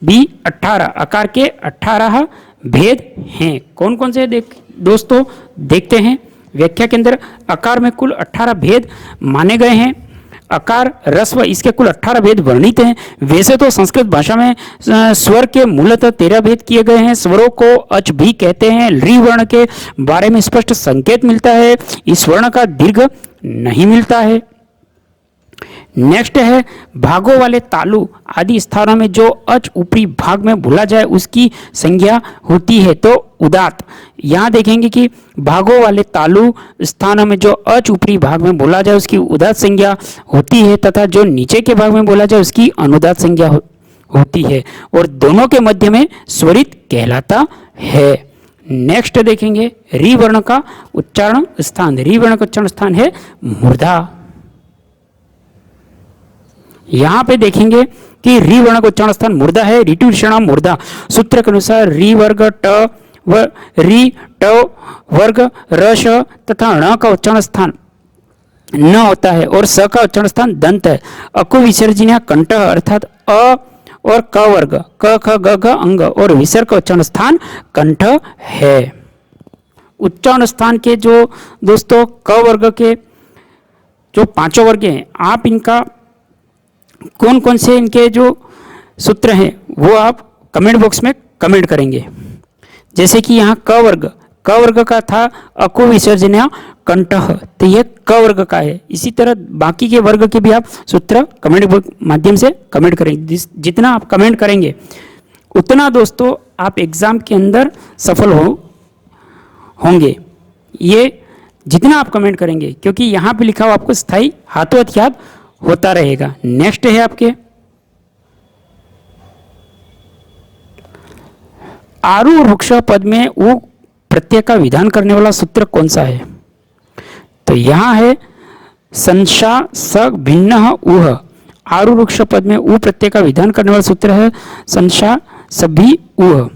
बी 18। आकार के 18 भेद हैं। कौन कौन से दोस्तों देखते हैं व्याख्या के अंदर। आकार में कुल 18 भेद माने गए हैं। आकार रस्व इसके कुल 18 भेद वर्णित हैं। वैसे तो संस्कृत भाषा में स्वर के मूलतः 13 भेद किए गए हैं। स्वरों को अच भी कहते हैं। री वर्ण के बारे में स्पष्ट संकेत मिलता है, इस वर्ण का दीर्घ नहीं मिलता है। नेक्स्ट है भागों वाले तालु आदि स्थानों में जो अच ऊपरी भाग में भूला जाए उसकी संज्ञा होती है, तो उदात। यहाँ देखेंगे कि भागों वाले तालु स्थानों में जो अच ऊपरी भाग में बोला जाए उसकी उदात संज्ञा होती है, तथा जो नीचे के भाग में बोला जाए उसकी अनुदात संज्ञा होती है, और दोनों के मध्य में स्वरित कहलाता है। नेक्स्ट देखेंगे री वर्ण का उच्चारण स्थान। री वर्ण का उच्चारण स्थान है मूर्धा। यहां पे देखेंगे कि री वर्ण का उच्चारण स्थान मूर्धा है। ऋतु विषयाणाम मूर्धा सूत्र के अनुसार री वर्ग ट व री ट वर्ग रस तथा ण का उच्चारण स्थान न होता है और स का उच्चारण स्थान दंत है। अकु विसर्जनीय कंठ अर्थात अ और क वर्ग क ख ग घ अंग और विसर्ग का उच्चारण स्थान कंठ है। उच्चारण स्थान के जो दोस्तों क वर्ग के जो पांचों वर्ग हैं, आप इनका कौन कौन से इनके जो सूत्र हैं वो आप कमेंट बॉक्स में कमेंट करेंगे। जैसे कि यहाँ क वर्ग का था अकु विसर्जनीय कंठ, तो ये क वर्ग का है। इसी तरह बाकी के वर्ग के भी आप सूत्र कमेंट बॉक्स माध्यम से कमेंट करेंगे। जितना आप कमेंट करेंगे उतना दोस्तों आप एग्जाम के अंदर सफल होंगे। ये जितना आप कमेंट करेंगे, क्योंकि यहाँ पे लिखा हुआ आपको स्थायी हाथों हाथ याद होता रहेगा। नेक्स्ट है आपके आरु और वृक्ष पद में उ प्रत्यय का विधान करने वाला सूत्र कौन सा है? तो यहां है संशा स भिन्न उह। आरु वृक्ष पद में उ प्रत्यय का विधान करने वाला सूत्र है संशा सभी उह।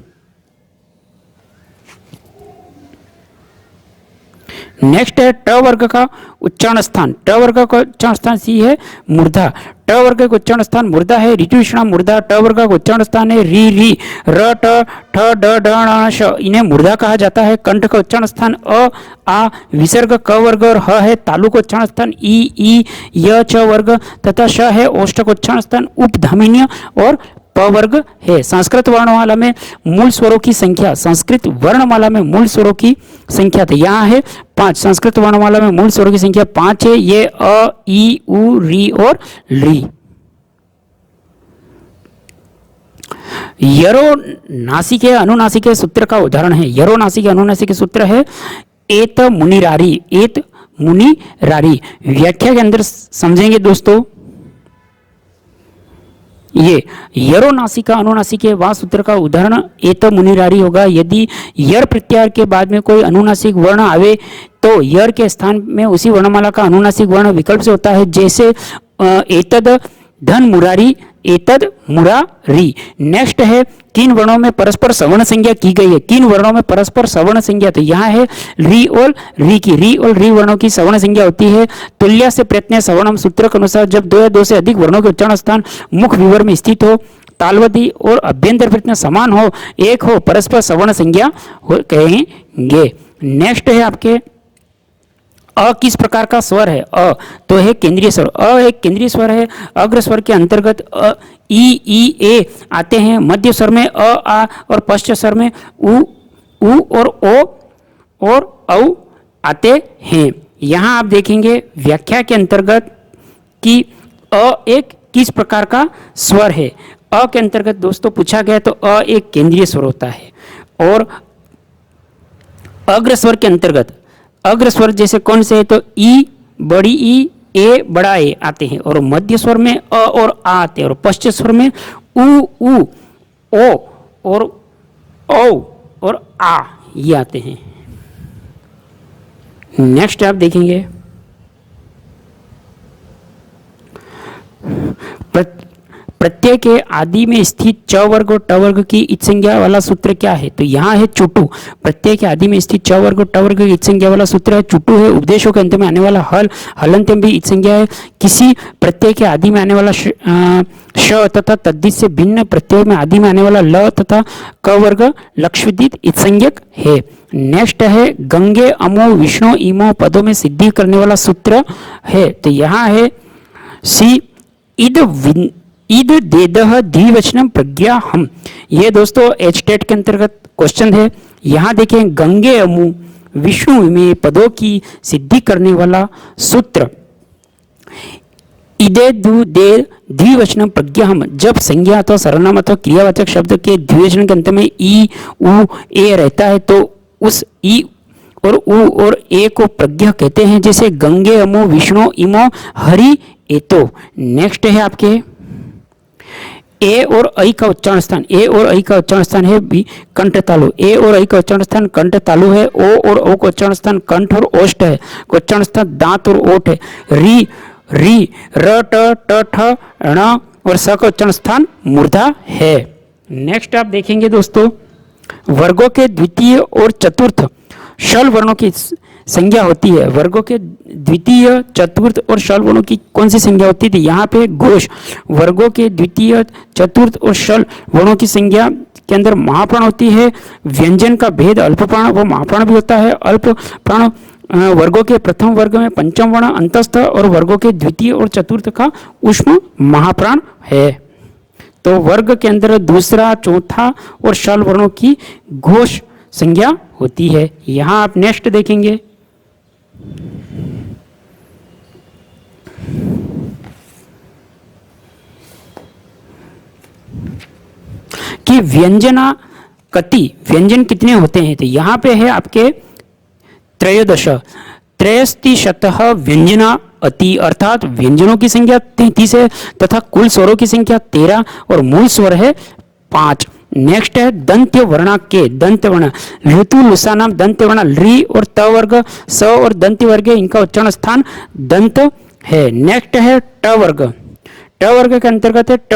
नेक्स्ट है ट वर्ग का उच्चारण स्थान। ट वर्ग का उच्चारण स्थान सी है मूर्धा। ट वर्ग का उच्चारण स्थान मूर्धा है। ऋतु विश्राम मूर्धा। ट वर्ग का उच्चारण स्थान है री री र ट ठ ड ढ ण श, इन्हें मूर्धा कहा जाता है। कंठ का उच्चारण स्थान अ आ। विसर्ग क वर्ग और ह है। तालु का उच्चारण स्थान ई य च वर्ग तथा श है। ओष्ठ का उच्चारण स्थान उपधामिन्य और प वर्ग है। संस्कृत वर्णमाला में मूल स्वरों की संख्या, संस्कृत वर्णमाला में मूल स्वरों की संख्या तो यहाँ है 5। संस्कृत वर्णमाला में मूल स्वरों की संख्या 5 है। ये अ ई उ री और ली। यरो नासिके अनुनासिके सूत्र का उदाहरण है। यरो नासिके अनुनासिके सूत्र है एत मुनिरारी। एत मुनिरारी। व्याख्या के अंदर समझेंगे दोस्तों, ये यरो नासिका अनुनासिके वा सूत्र का उदाहरण एत मुनिरारी होगा। यदि यर प्रत्याहार के बाद में कोई अनुनासिक वर्ण आवे तो यर के स्थान में उसी वर्णमाला का अनुनासिक वर्ण विकल्प से होता है। जैसे एतद धन मुरारी, एतद मुरारी। नेक्स्ट है किन वर्णों में परस्पर सवर्ण संज्ञा की गई है। किन वर्णों में परस्पर सवर्ण संज्ञा, तो यहाँ है री और री की। री और री वर्णों की सवर्ण संज्ञा होती है। तुल्य से प्रत्यय सवर्णम सूत्र के अनुसार जब दो या दो से अधिक वर्णों के उच्चारण स्थान मुख विवर में स्थित हो, तालवती और अभ्यंतर प्रत्यय समान हो, एक हो, परस्पर सवर्ण संज्ञा कहेंगे। नेक्स्ट है आपके अ किस प्रकार का स्वर है? अ तो है केंद्रीय स्वर। अ एक केंद्रीय स्वर है। अग्र स्वर के अंतर्गत अ ई ए आते हैं। मध्य स्वर में अ आ और पश्च स्वर में उ और ओ और औ आते हैं। यहाँ आप देखेंगे व्याख्या के अंतर्गत कि अ एक किस प्रकार का स्वर है। अ के अंतर्गत दोस्तों पूछा गया तो अ एक केंद्रीय स्वर होता है। और अग्र स्वर के अंतर्गत अग्र स्वर जैसे कौन से है तो ई बड़ी ई ए बड़ा ए आते हैं। और मध्य स्वर में अ और आ आते हैं। और पश्चिम स्वर में उ ओ और औ और आ ये आते हैं। नेक्स्ट आप देखेंगे प्रत्यय के आदि में स्थित च वर्ग और ट वर्ग की इच संज्ञा वाला सूत्र क्या है? तो यहाँ है चुटु। प्रत्यय के आदि में स्थित च वर्ग और ट वर्ग की इच संज्ञा वाला सूत्र है चुटु है। उपदेशों के अंत में आने वाला हल हलंत भी इच संज्ञा है। किसी प्रत्यय के आदि में आने वाला श तथा तद्धित से भिन्न प्रत्यय में आदि में आने वाला ल तथा क वर्ग लक्ष्यदित इच संज्ञक है। नेक्स्ट है गंगे अमो विष्णु इमो पदों में सिद्धि करने वाला सूत्र है। तो यहाँ है सी ईद देदह द्विवचनम प्रज्ञा हम। ये दोस्तों एचटेट के अंतर्गत क्वेश्चन है। यहाँ देखें गंगे अमु विष्णु में पदों की सिद्धि करने वाला सूत्र इदे दु दे द्विवचनम प्रज्ञा हम। जब संज्ञा अथवा सर्वनाम अथवा क्रियावाचक शब्द के द्विवचन के अंत में ई उ ए रहता है तो उस ई और उ और ए को प्रज्ञा कहते हैं। जैसे गंगे अमो विष्णु इमो हरि एतो। नेक्स्ट है आपके ए और ऐ का उच्चारण स्थान। ए और ऐ का उच्चारण स्थान है बी कंठ तालु। ए और ऐ का उच्चारण स्थान कंठ तालु है। ओ और ओ का उच्चारण स्थान कंठ और ओष्ठ है। उच्चारण स्थान दांत और ओठ है। री री र ट ठ ण और स का उच्चारण स्थान मूर्धा है। नेक्स्ट आप देखेंगे दोस्तों वर्गों के द्वितीय और चतुर्थ शल वर्णों की संज्ञा होती है। वर्गों के द्वितीय चतुर्थ और शल वर्णों की कौन सी संज्ञा होती थी? यहाँ पे घोष। वर्गों के द्वितीय चतुर्थ और शल वर्णों की संज्ञा के अंदर महाप्राण होती है। व्यंजन का भेद अल्पप्राण व महाप्राण भी होता है। अल्पप्राण वर्गों के प्रथम वर्ग में पंचम वर्ण अंतस्थ और वर्गों के द्वितीय और चतुर्थ का ऊष्म महाप्राण है। तो वर्ग के अंदर दूसरा चौथा और शल वर्णों की घोष संज्ञा होती है। यहाँ आप नेक्स्ट देखेंगे कि व्यंजना कति व्यंजन कितने होते हैं? तो यहाँ पे है आपके त्रयोदश त्रयस्तिशतः व्यंजना अति अर्थात व्यंजनों की संख्या 33 है तथा कुल स्वरों की संख्या 13 और मूल स्वर है 5। नेक्स्ट है दंत्य वर्णा के दंत्य वर्ण ऋतु लुसानाम दंत्य वर्ण री और त वर्ग स और दंत्य वर्ग इनका उच्चारण स्थान दंत है। नेक्स्ट है ट वर्ग। ट वर्ग के अंतर्गत है ट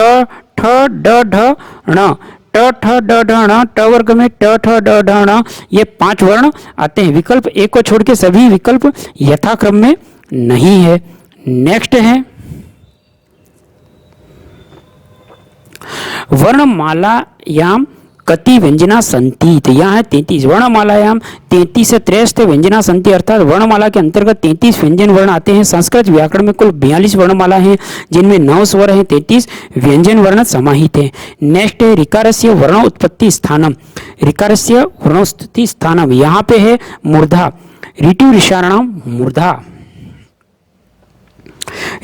ठ ड ढ ण ट ठ ड ढ ण ट वर्ग में ट ठ ड ढ ण ये 5 वर्ण आते हैं। विकल्प एक को छोड़ के सभी विकल्प यथाक्रम में नहीं है। नेक्स्ट है वर्णमालायाम कति व्यंजना संति। तो यहाँ है 33 वर्णमालायाम 33 से 63 व्यंजना संति अर्थात वर्णमाला के अंतर्गत 33 व्यंजन वर्ण आते हैं। संस्कृत व्याकरण में कुल 42 वर्णमाला हैं जिनमें 9 स्वर हैं, 33 व्यंजन वर्ण समाहित हैं। नेक्स्ट है ऋकारस्य वर्ण उत्पत्ति स्थानम। ऋकारस्य वर्णोत्पत्ति स्थानम यहाँ पे है मूर्धा ऋतु ऋषाणाम मूर्धा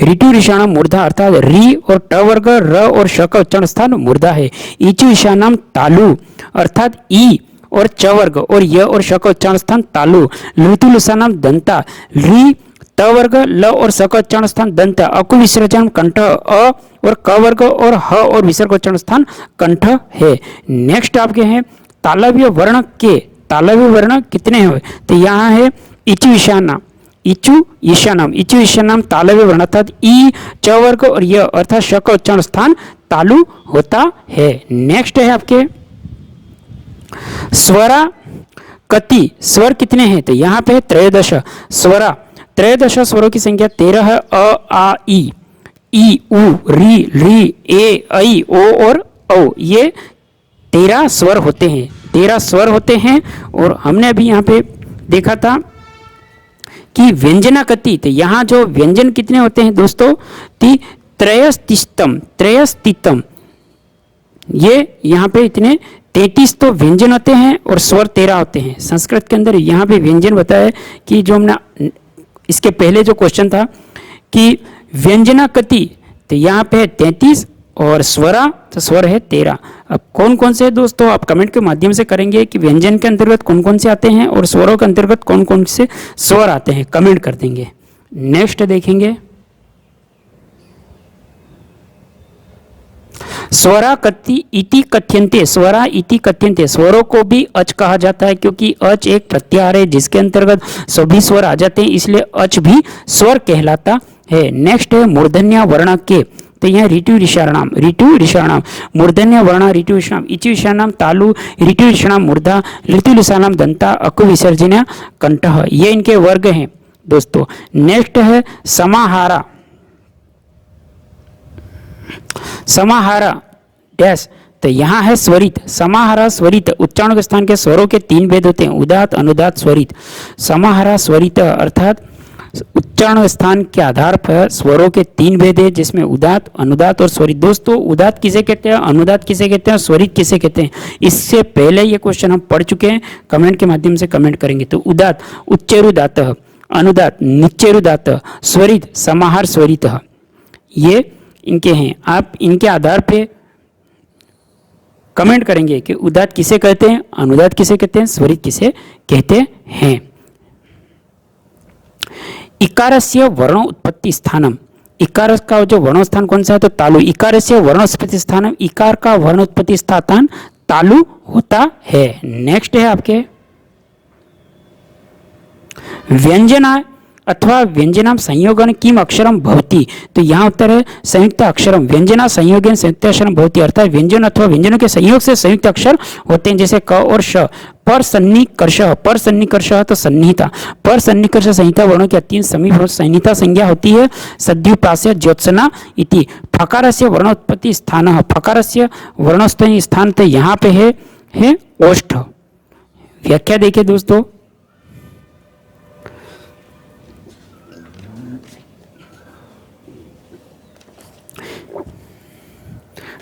ऋतु ऋषाणाम मूर्धा अर्थात री और ट वर्ग र और श का उच्चारण स्थान मूर्धा है। ईचु ईशानाम तालु अर्थात ई और च वर्ग और य और श का उच्चारण स्थान तालु। लृतु लुसानाम दंता री त वर्ग ल और स का उच्चारण स्थान दंत। अकु विसर्जन कंठ अ और क वर्ग और ह और विसर्ग उच्चारण स्थान कंठ है। नेक्स्ट आपके हैं तालव्य वर्ण के। तालव्य वर्ण कितने हैं तो यहाँ है इचु ईशाना इचु ईशानाम इचु ईशानाम तालव्य वर्ण अर्थात ई च वर्ग और य अर्थात श का उच्चारण स्थान तालु होता है। नेक्स्ट है आपके स्वरा कति। स्वर कितने हैं तो यहाँ पे 13 स्वरा 13 स्वरों की संख्या 13 है। अ आ ई उ री री ए ऐ ओ और औ ये 13 स्वर होते हैं। 13 स्वर होते हैं और हमने अभी यहाँ पे देखा था कि व्यंजना कति। तो यहाँ जो व्यंजन कितने होते हैं दोस्तों कि त्रयस्तितम ये यहाँ पे इतने 33 तो व्यंजन होते हैं और स्वर 13 होते हैं। संस्कृत के अंदर यहाँ पे व्यंजन बताया कि जो हमने इसके पहले जो क्वेश्चन था कि व्यंजना कति तो यहाँ पे है 33 और स्वरा तो स्वर है 13। अब कौन कौन से दोस्तों आप कमेंट के माध्यम से करेंगे कि व्यंजन के अंतर्गत कौन कौन से आते हैं और स्वरों के अंतर्गत कौन कौन से स्वर आते हैं कमेंट कर देंगे। नेक्स्ट देखेंगे स्वरा कति इति कथ्यन्ते। स्वरा इति कथ्यन्ते स्वरों को भी अच कहा जाता है क्योंकि अच एक प्रत्याहार है जिसके अंतर्गत सभी स्वर आ जाते हैं इसलिए अच भी स्वर कहलाता है। नेक्स्ट है मूर्धन्य वर्ण के। तो यहाँ ऋतु ऋषाणाम मूर्धन्य वर्ण ऋतु ऋषाणाम इचु ऋषाणाम तालु ऋतु ऋषाणाम मूर्धा ऋतु ऋषाणाम दंता अकु विसर्जन कंठ ये इनके वर्ग हैं दोस्तों। नेक्स्ट है समाहारा। समाहारा डैश तो यहाँ है स्वरित। समाहारा स्वरित उच्चारण के स्थान के स्वरों के 3 भेद होते हैं उदात अनुदात स्वरित। समाहारा स्वरित अर्थात उच्चारण स्थान के आधार पर स्वरों के 3 भेद है जिसमें उदात अनुदात और स्वरित। दोस्तों उदात किसे कहते हैं अनुदात किसे कहते हैं स्वरित किसे कहते हैं इससे पहले ये क्वेश्चन हम पढ़ चुके हैं। कमेंट के माध्यम से कमेंट करेंगे। तो उदात उच्चैरुदात अनुदात निच्चैरुदात स्वरित समाहार स्वरित ये इनके हैं। आप इनके आधार पे कमेंट करेंगे कि उदात किसे कहते हैं अनुदात किसे कहते हैं स्वरित किसे कहते हैं। इकारस्य वर्ण उत्पत्ति स्थानम। इकार का जो वर्णोत्स्थान कौन सा है तो तालु। इकारस्य वर्णोत्पत्ति स्थानम इकार का वर्णोत्पत्ति स्थान तालु होता है। नेक्स्ट है आपके व्यंजना अथवा व्यंजनाम संयोगन किम अक्षरम भवति। तो यहाँ उत्तर है संयुक्त अक्षरम। व्यंजना संयोगन संयुक्त अक्षरम भवति अर्थात व्यंजन अथवा व्यंजनों के संयोग से संयुक्त अक्षर होते हैं जैसे क और श। पर सन्निकर्ष तो सन्निहिता पर सन्निकर्ष संहिता वर्णों की अत्यंत समीप संहिता संज्ञा होती है। सद्युपास्य ज्योत्सना इति। फकारस्य वर्णोत्पत्ति स्थान फकारस्य वर्णोत्पत्ति स्थान तो यहाँ पे है ओष्ठ। व्याख्या देखिए दोस्तों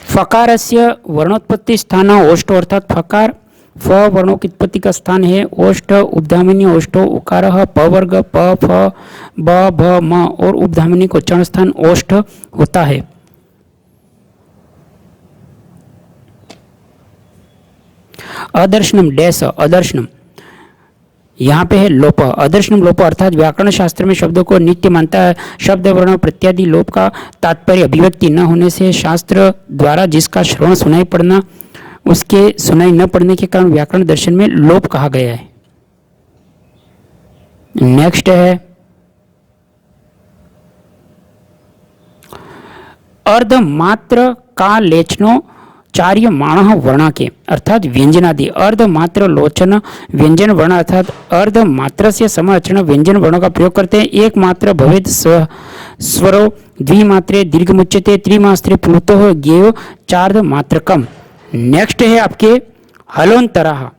फकारस्य वर्णोत्पत्ति स्थान ओष्ठ अर्थात फकार फ वर्णों की उत्पत्ति का स्थान है ओष्ठ। उपधामिनी ओष्ठो उकार प वर्ग प फ ब भ म और उपधामिनी का उच्चारण स्थान ओष्ठ होता है। अदर्शनम डैश अदर्शनम यहाँ पे है लोप, अदर्शनम लोप अर्थात व्याकरण शास्त्र में शब्दों को नित्य मानता है। शब्द वर्ण प्रत्यादि लोप का तात्पर्य अभिव्यक्ति न होने से शास्त्र द्वारा जिसका श्रवण सुनाई पड़ना उसके सुनाई न पड़ने के कारण व्याकरण दर्शन में लोप कहा गया है। नेक्स्ट है अर्धमात्र का लेचनो चार्य माण वर्ण के अर्थात व्यंजनादि अर्धमात्र लोचन व्यंजन वर्ण अर्थात अर्धमात्र से समाचरण व्यंजन वर्णों का प्रयोग करते हैं। एक मात्र भवेद स्वरो द्विमात्रे दीर्घ मुच्यते त्रिमात्रे प्लुतो ज्ञेयो चार्ध मात्रकम। नेक्स्ट है आपके हलोन्तरा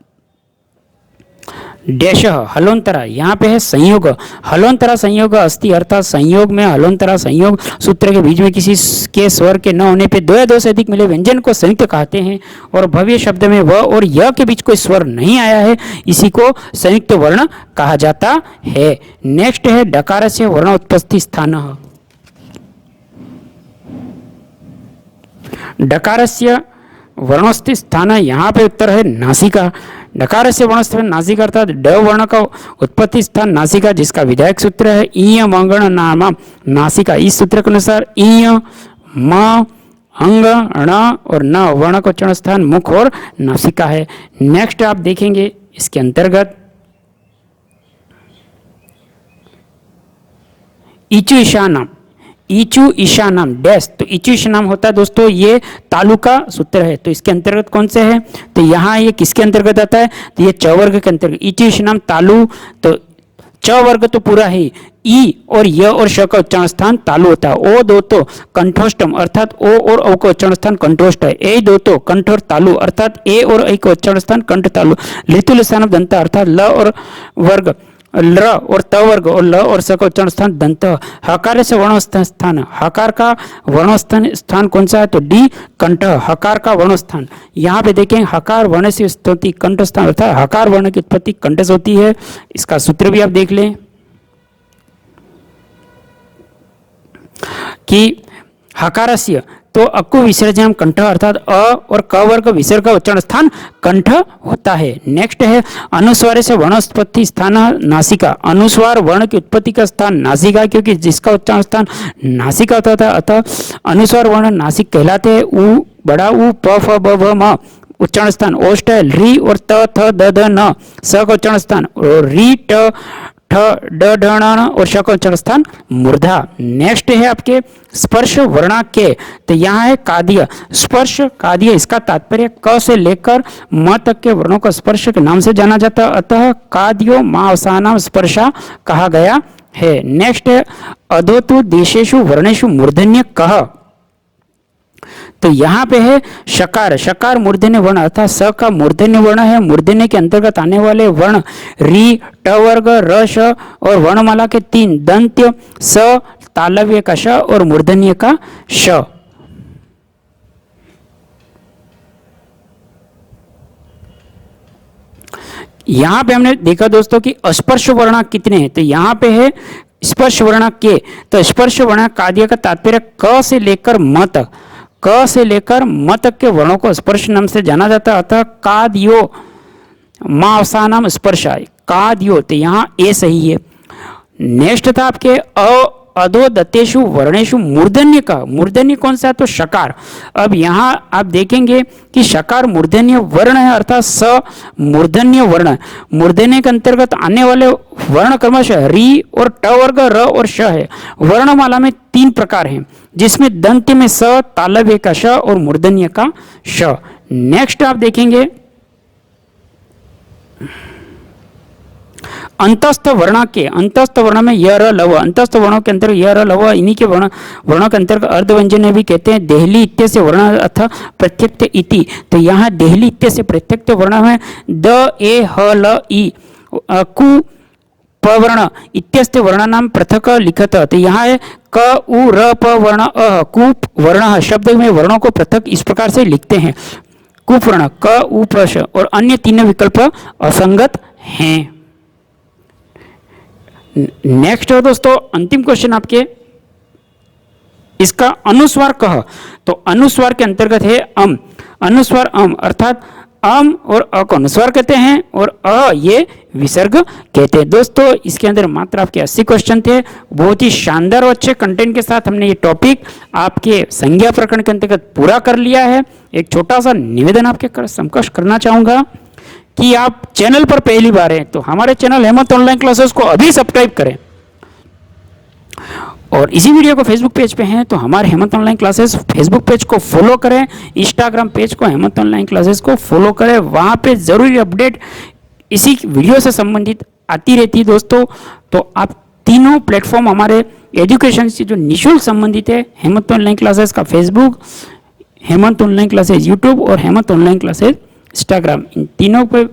डैश हलोन्तरा, यहाँ पे है संयोग, हलोन्तरा संयोग अस्ति अर्थात संयोग में हलोन्तरा संयोग सूत्र के बीच में किसी के स्वर के न होने पे दो या दो से अधिक मिले व्यंजन को संयुक्त कहते हैं। और भव्य शब्द में व और य के बीच कोई स्वर नहीं आया है, इसी को संयुक्त वर्ण कहा जाता है। नेक्स्ट है डकारस्य वर्णोत्पत्ति स्थान, डकारस्य वर्णोत्पत्ति स्थान, यहाँ पे उत्तर है नासिका। डकार से वर्ण नासिका अर्थात ड वर्ण का उत्पत्ति स्थान नासिका, जिसका विधायक सूत्र है ईय मंगण नाम नासिका। इस सूत्र के अनुसार ईय म अंग ण और न वर्ण का उच्चारण स्थान मुख और नासिका है। नेक्स्ट आप देखेंगे इसके अंतर्गत इचु ईशानम, इचु ईशानम डैश, तो इचु ईशानम होता है दोस्तों ये तालु का सूत्र है। तो इसके अंतर्गत कौन से है, तो यहाँ ये किसके अंतर्गत आता है, तो ये च वर्ग के अंतर्गत इचु ईशानम तालु। तो च वर्ग तो पूरा है, ई और य और श का उच्चारण स्थान तालु होता है। ओ दो तो कंठोष्टम अर्थात ओ और औ का उच्चारण स्थान कंठोष्ट है। ए दो तो कंठ और तालु अर्थात ए और ऐ का उच्चारण स्थान कंठ तालु। लितुल स्थान दंत अर्थात ल और वर्ग ल और त वर्ग और ल और स का उच्चारण स्थान दंत। हकार से वर्णस्थान स्थान, हकार का वर्णस्थान स्थान कौन सा है, तो डी कंठ, हकार का वर्णस्थान। यहाँ पे देखें हकार वर्ण से उत्पत्ति कंठ स्थान अर्थात हकार वर्ण की उत्पत्ति कंठ से होती है। इसका सूत्र भी आप देख लें कि हकारस्य तो अक्कु विसर्जन कंठ अर्थात अ और क वर्ग विसर्ग का उच्चारण स्थान कंठ होता है। नेक्स्ट है अनुस्वार से वर्णोत्पत्ति स्थान नासिका, अनुस्वार वर्ण की उत्पत्ति का स्थान नासिका, क्योंकि जिसका उच्चारण स्थान नासिका होता था अतः अनुस्वार वर्ण नासिक कहलाते हैं। उ बड़ा उ प फ ब भ म उच्चारण स्थान ओष्ठ है। री और त थ द ध न स का उच्चारण स्थान री ट ठ ड ढ ण और श का उच्चारण स्थान मूर्धा। नेक्स्ट है आपके स्पर्श वर्णाक्य, तो यहाँ है काद्य, स्पर्श काद्य, इसका तात्पर्य क से लेकर म तक के वर्णों का स्पर्श के नाम से जाना जाता है, अतः काद्यो मावसानाम स्पर्शा कहा गया है। नेक्स्ट है अधोतु देशेषु वर्णेषु मूर्धन्य कह, तो यहाँ पे है शकार, शकार मूर्धन्य वर्ण अर्थात स का मूर्धन्य वर्ण है। मूर्धन्य के अंतर्गत आने वाले वर्ण री ट वर्ग र श और वर्णमाला के तीन दंत्य स तालव्य का श और मूर्धन्य का श। यहाँ पे हमने देखा दोस्तों कि अस्पर्श वर्ण कितने हैं, तो यहाँ पे है स्पर्श वर्ण के, तो स्पर्श वर्ण काद्य का तात्पर्य क से लेकर म तक, क से लेकर म तक के वर्णों को स्पर्श नाम से जाना जाता है, अतः काद्यो मावसानाम स्पर्शा, काद्यो, तो यहाँ ए सही है। नेक्स्ट था आपके अधोदत्तेषु वर्णेषु मूर्धन्य का, मूर्धन्य कौन सा है, तो शकार। अब यहाँ आप देखेंगे कि शकार मूर्धन्य वर्ण है अर्थात स मूर्धन्य वर्ण, मूर्धन्य के अंतर्गत आने वाले वर्ण क्रमशः री और ट वर्ग र और श है। वर्णमाला में तीन प्रकार हैं, जिसमें दंत्य में स, तालव्य का श और मूर्धन्य का श। नेक्स्ट आप देखेंगे अंतस्थ वर्ण के, अंतस्थ वर्ण में य र लव, अंतस्थ वर्णों के अंतर्गत य र लव, इन्हीं के वर्णों के अंतर्गत अर्धव्यंजन भी कहते हैं। देहली इत्य से वर्ण अथ प्रत्यक्त इति, तो यहाँ देहली इत्य से प्रत्यक्त वर्ण है द ए ह ल ई कु पवर्ण इत्यस्ते वर्ण नाम पृथक लिखत, तो यहाँ है क उ र प वर्ण अ कु वर्ण, शब्द में वर्णों को पृथक इस प्रकार से लिखते हैं कुपवर्ण क उ प्रश, और अन्य तीनों विकल्प असंगत हैं। नेक्स्ट है दोस्तों अंतिम क्वेश्चन आपके, इसका अनुस्वार कह, तो अनुस्वार के अंतर्गत है अम, अनुस्वार अम अर्थात अम और अ को अनुस्वार कहते हैं और अ ये विसर्ग कहते हैं। दोस्तों इसके अंदर मात्र आपके 80 क्वेश्चन थे। बहुत ही शानदार और अच्छे कंटेंट के साथ हमने ये टॉपिक आपके संज्ञा प्रकरण के अंतर्गत पूरा कर लिया है। एक छोटा सा निवेदन आपके समकक्ष करना चाहूँगा कि आप चैनल पर पहली बार हैं तो हमारे चैनल हेमंत ऑनलाइन क्लासेस को अभी सब्सक्राइब करें, और इसी वीडियो को फेसबुक पेज पे हैं तो हमारे Hemant online classes Facebook page को फॉलो करें, इंस्टाग्राम पेज को हेमंत ऑनलाइन क्लासेस को फॉलो करें। वहाँ पे ज़रूरी अपडेट इसी वीडियो से संबंधित आती रहती है दोस्तों। तो आप तीनों प्लेटफॉर्म हमारे एजुकेशन से जो निःशुल्क संबंधित है, हेमंत ऑनलाइन क्लासेस का Facebook, Hemant online classes YouTube और हेमंत ऑनलाइन क्लासेस इंस्टाग्राम, इन तीनों पे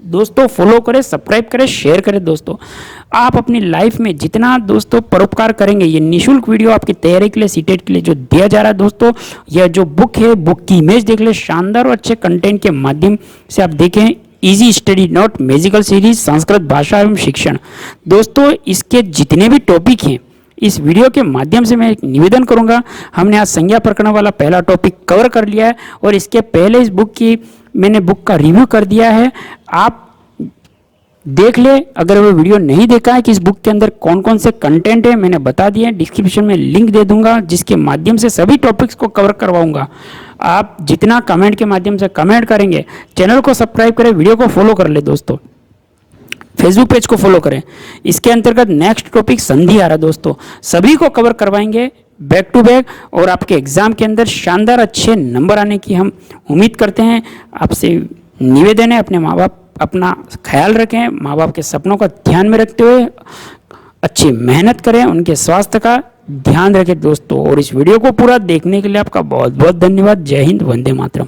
दोस्तों फॉलो करें, सब्सक्राइब करें, शेयर करें। दोस्तों आप अपनी लाइफ में जितना दोस्तों परोपकार करेंगे, ये निःशुल्क वीडियो आपकी तैयारी के लिए, सीटेट के लिए जो दिया जा रहा है दोस्तों, यह जो बुक है, बुक की इमेज देख ले, शानदार और अच्छे कंटेंट के माध्यम से आप देखें। Easy study note, magical series, Sanskrit भाषा एवं शिक्षण। दोस्तों इसके जितने भी टॉपिक हैं, इस वीडियो के माध्यम से मैं एक निवेदन करूंगा। हमने आज संज्ञा प्रकरण वाला पहला टॉपिक कवर कर लिया है और इसके पहले इस बुक की मैंने बुक का रिव्यू कर दिया है, आप देख ले। अगर वो वीडियो नहीं देखा है कि इस बुक के अंदर कौन कौन से कंटेंट है, मैंने बता दिए, डिस्क्रिप्शन में लिंक दे दूंगा जिसके माध्यम से सभी टॉपिक्स को कवर करवाऊंगा। आप जितना कमेंट के माध्यम से कमेंट करेंगे, चैनल को सब्सक्राइब करें, वीडियो को फॉलो कर ले दोस्तों, फेसबुक पेज को फॉलो करें। इसके अंतर्गत नेक्स्ट टॉपिक संधि आ रहा है दोस्तों, सभी को कवर करवाएंगे बैक टू बैक, और आपके एग्जाम के अंदर शानदार अच्छे नंबर आने की हम उम्मीद करते हैं। आपसे निवेदन है, अपने माँ बाप अपना ख्याल रखें, माँ बाप के सपनों का ध्यान में रखते हुए अच्छी मेहनत करें, उनके स्वास्थ्य का ध्यान रखें दोस्तों। और इस वीडियो को पूरा देखने के लिए आपका बहुत बहुत धन्यवाद। जय हिंद, वंदे मातरम।